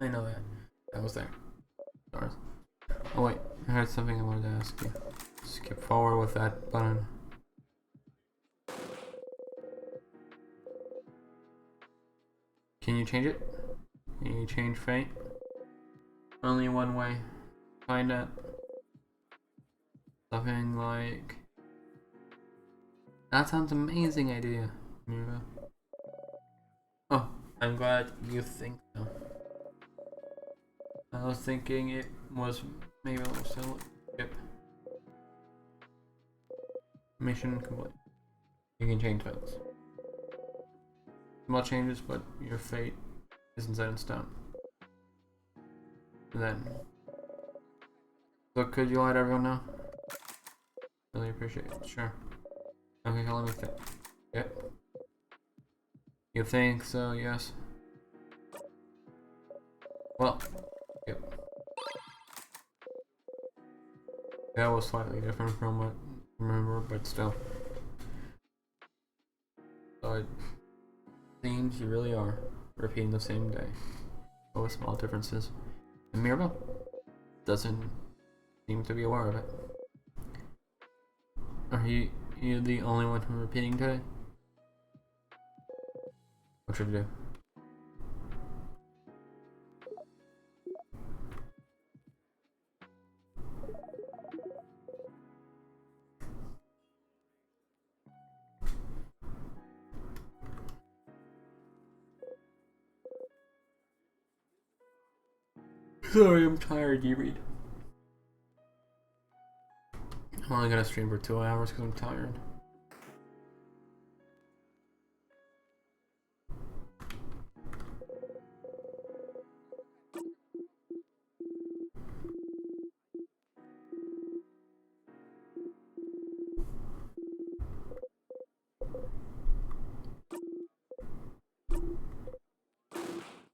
I know that. I was there. Sorry. Oh wait, I had something I wanted to ask you. Skip forward with that button. Can you change it? Can you change fate? Only one way. Find out. Something like... That sounds amazing idea, Mira. Oh, I'm glad you think so. I was thinking it was maybe a little silly. Yep. Mission complete. You can change fates. Small changes, but your fate isn't set in stone. And then, so could you let everyone know? Really appreciate it. Sure. Okay, let me think. Yep. You think so? Yes. Well. Yep. That was slightly different from what I remember, but still. So it seems you really are repeating the same day, but with small differences. And Mirabel doesn't seem to be aware of it. Are you the only one who's repeating today? What should we do? Sorry, I'm tired. You read. I'm only gonna stream for 2 hours because I'm tired.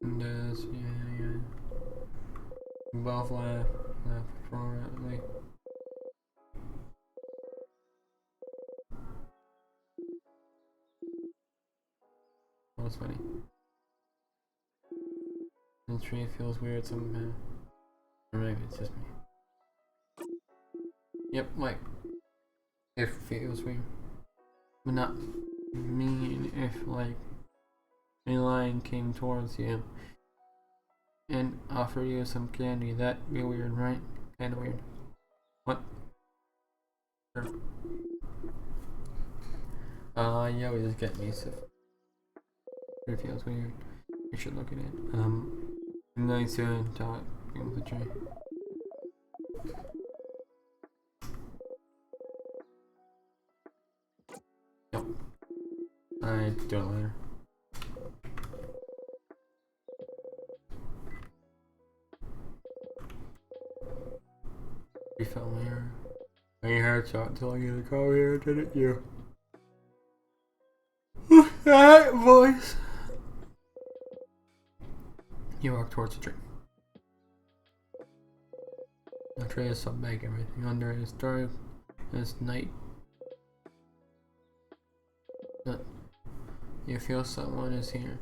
And yeah. Both left appropriately. That was funny. The tree feels weird somehow. Or maybe it's just me. Yep, like, it feels weird. But not mean if, like, a lion came towards you and offered you some candy. That'd be weird, right? Kinda weird. What? Sure. You always get me, so it feels weird. You should look at it. Nice to talk with the tree. Yep. I do it later. You felt here. And you heard shot telling you to come here, didn't you? That voice. You walk towards the tree. The tree is so big, everything under it is dark. It's night. But you feel someone is here,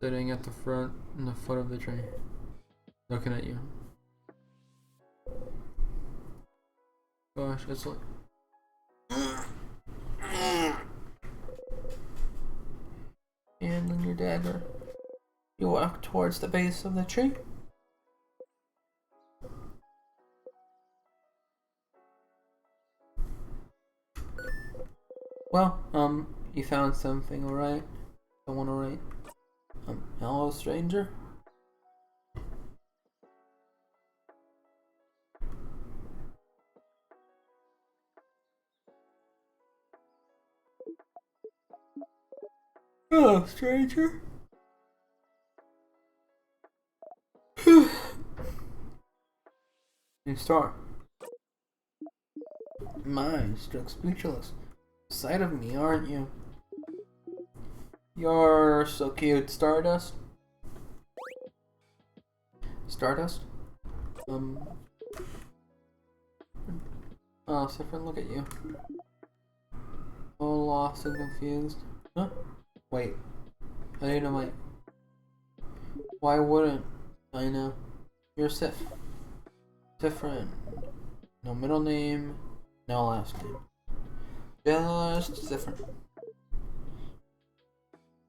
sitting at the front and the foot of the tree, looking at you. Gosh, it's like handling your dagger. You walk towards the base of the tree. Well, you found something, alright? Someone alright? Hello, stranger? Hello, stranger? You start. My, struck speechless. Sight of me, aren't you? You're so cute, Stardust. Stardust? Oh, Saffron, look at you. All lost and confused. Huh? Wait. I didn't know my... Why wouldn't I know? You're Sif. Saffron. No middle name, no last name. Just different.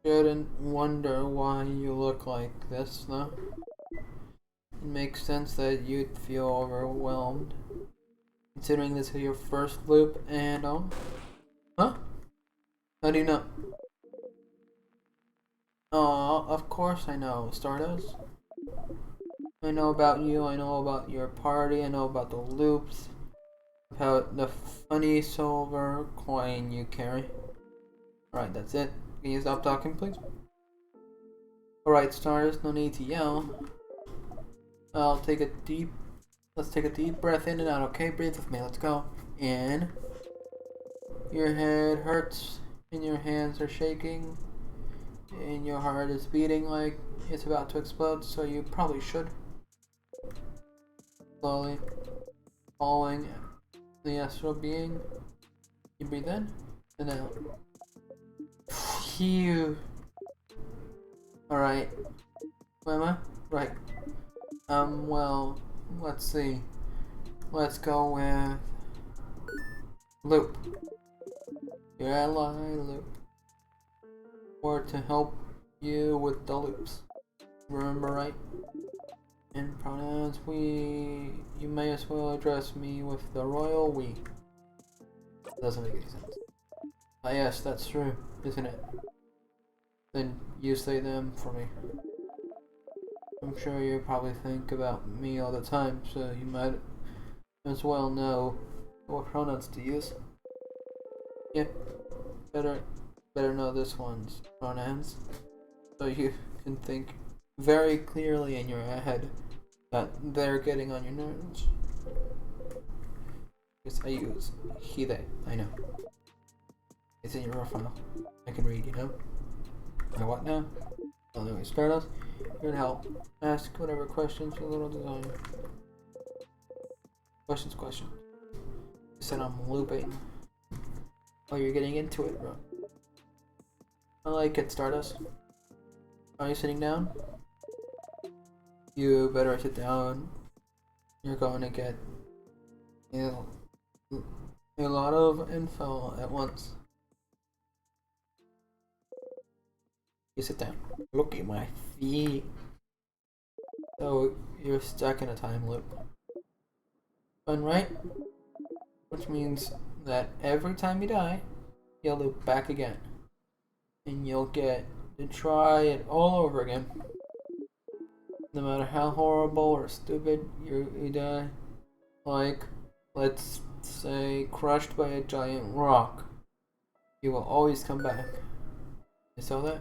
Shouldn't wonder why you look like this, though. It makes sense that you'd feel overwhelmed, considering this is your first loop and all. Huh? How do you know? Aw, of course I know, Stardust. I know about you, I know about your party, I know about the loops, about the funny silver coin you carry. Alright, that's it. Can you stop talking, please? Alright, Stardust, no need to yell. Let's take a deep breath in and out, okay? Breathe with me, let's go. In. Your head hurts, and your hands are shaking, and your heart is beating like it's about to explode, so you probably should. Slowly following the astral being. You breathe in and out. Phew. Alright. Where am I? Right. Well, let's see. Let's go with Loop. Your ally Loop. Or to help you with the loops. Remember, right? In pronouns, you may as well address me with the royal we. Doesn't make any sense. Ah yes, that's true, isn't it? Then you say them for me. I'm sure you probably think about me all the time, so you might as well know what pronouns to use. Yeah, better know this one's pronouns, so you can think very clearly in your head that they're getting on your nerves. Because I use he, they, I know. It's in your profile. I can read, you know? My what now? Well, anyway, Stardust, here to help. Ask whatever questions your little desire. Questions. You said I'm looping. Oh, you're getting into it, bro. I like it, Stardust. Are you sitting down? You better sit down. you're going to get a, a lot of info at once. You sit down. Look at my feet. So you're stuck in a time loop. Fun, right? Which means that every time you die, you'll loop back again. And you'll get to try it all over again. No matter how horrible or stupid you die. Like, let's say, crushed by a giant rock. You will always come back. You saw that?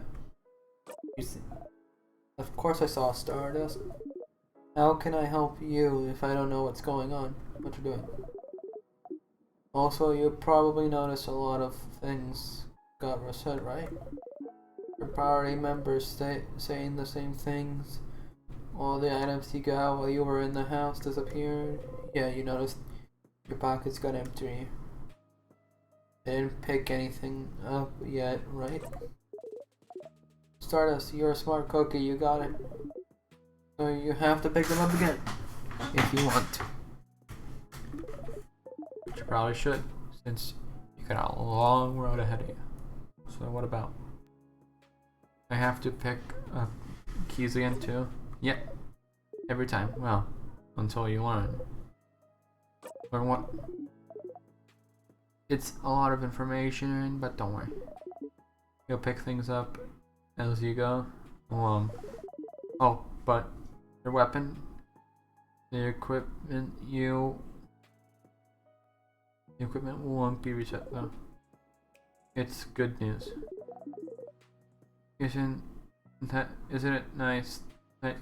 You see? Of course I saw Stardust. How can I help you if I don't know what's going on? What you're doing? Also, you probably noticed a lot of things got reset, right? Your party members saying the same things. All the items you got while you were in the house disappeared. Yeah, you noticed your pockets got empty. They didn't pick anything up yet, right? Stardust, you're a smart cookie, you got it. So you have to pick them up again. If you want to. Which you probably should, since you got a long road ahead of you. So what about? I have to pick up keys again too? Yep. Every time. Well, until you learn. Learn what? It's a lot of information, but don't worry. You'll pick things up as you go. Oh, but your weapon, the equipment won't be reset though. It's good news. Isn't it nice that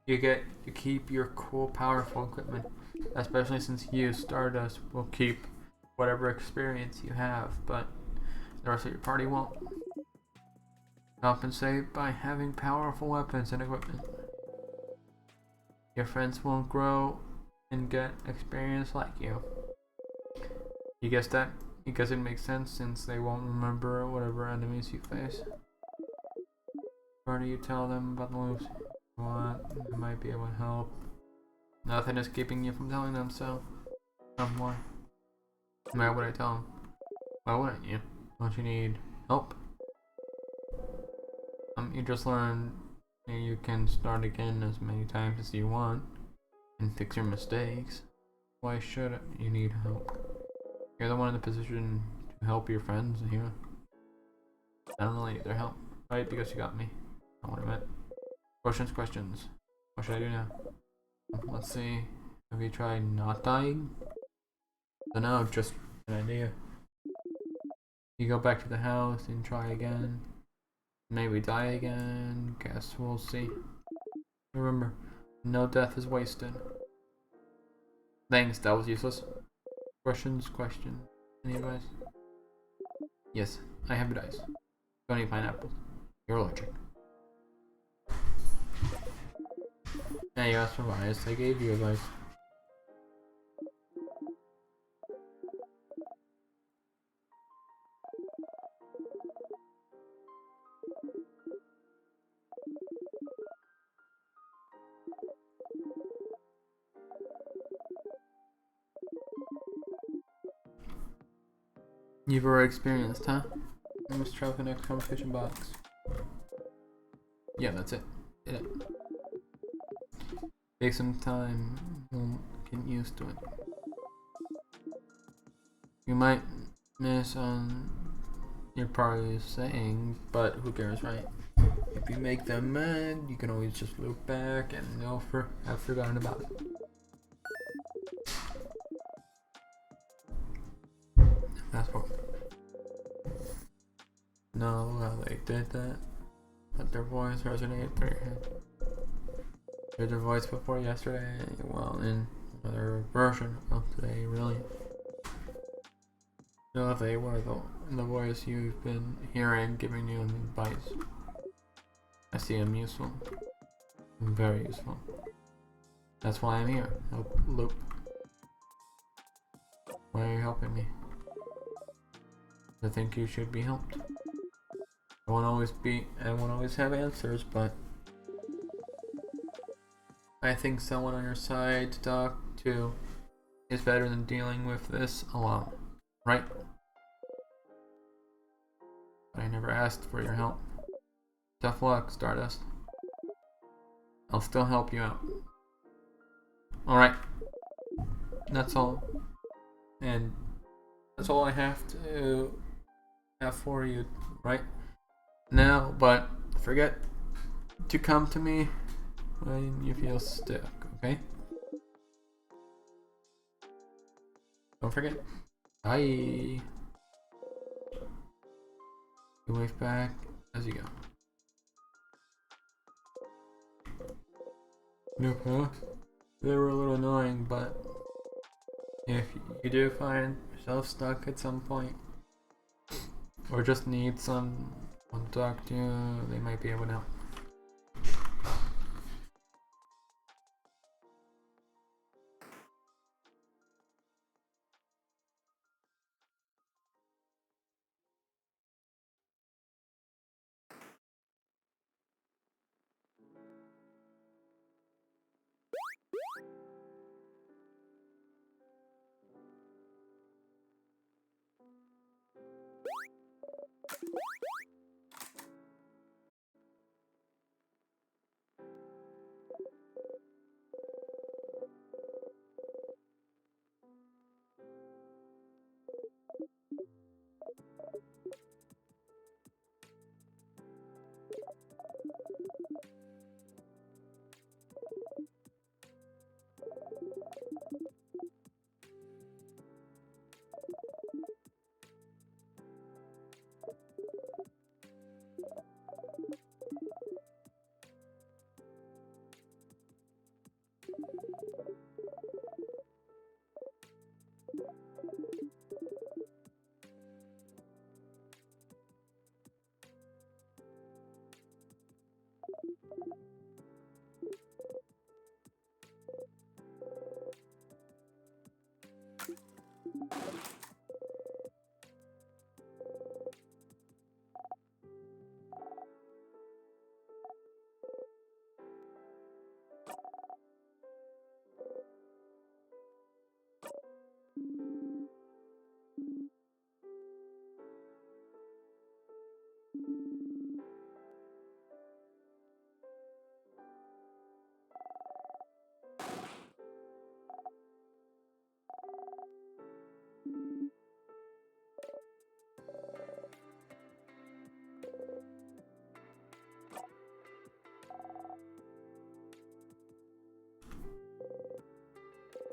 you get to keep your cool, powerful equipment, especially since you, Stardust, will keep whatever experience you have, but the rest of your party won't. Compensate by having powerful weapons and equipment. Your friends won't grow and get experience like you. You guess that? Because it makes sense since they won't remember whatever enemies you face. Or do you tell them about the loops? What? It might be able to help. Nothing is keeping you from telling them, so tell them why. Why would I tell them? Why wouldn't you? Don't you need help? You just learned you can start again as many times as you want and fix your mistakes. Why should you need help? You're the one in the position to help your friends here. I don't really need their help, right? Because you got me. Not what I meant. Questions. What should I do now? Let's see. Have you tried not dying? So no, just an idea. You go back to the house and try again. Maybe die again. Guess we'll see. Remember, no death is wasted. Thanks, that was useless. Questions? Any advice? Yes, I have the dice. Don't eat pineapples. You're allergic. Yeah, you asked for advice. I gave you advice. You've already experienced, huh? I must try the next conversation box. Yeah, that's it. Did it. Take some time. We'll get used to it. You might miss on your party's saying, but who cares, right? If you make them mad, you can always just loop back and they'll have forgotten about it. Fast forward. Know how they did that? Let their voice resonate through your head. Heard their voice before yesterday? Well, in another version of today, really. No, they were the voice you've been hearing giving you advice. I see them useful. Very useful. That's why I'm here. Help Loop. Why are you helping me? I think you should be helped. I won't always have answers, but I think someone on your side to talk to is better than dealing with this alone, right? But I never asked for your help. Tough luck, Stardust. I'll still help you out. Alright. That's all. And that's all I have to have for you, right? Now, but forget to come to me when you feel stuck, okay? Don't forget. Bye. You wave back as you go. Nope, huh? They were a little annoying, but if you do find yourself stuck at some point, or just need someone to talk to, they might be able to help.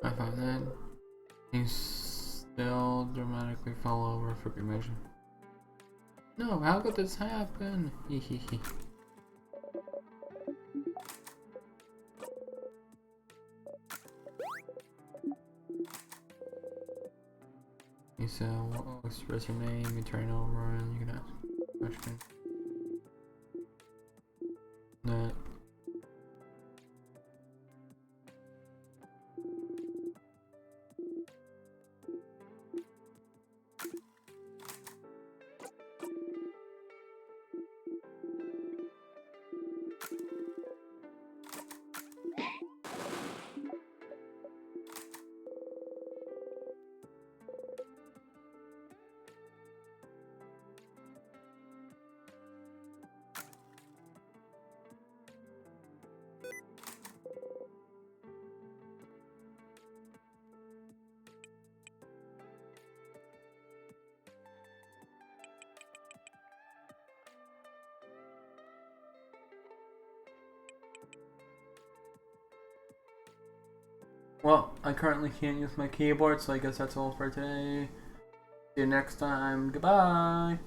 I found that he still dramatically fell over for cremation. No, how could this happen? Hehehe. He said, well, express your name, you turn over, and you can ask a question. That. Well, I currently can't use my keyboard, so I guess that's all for today. See you next time. Goodbye!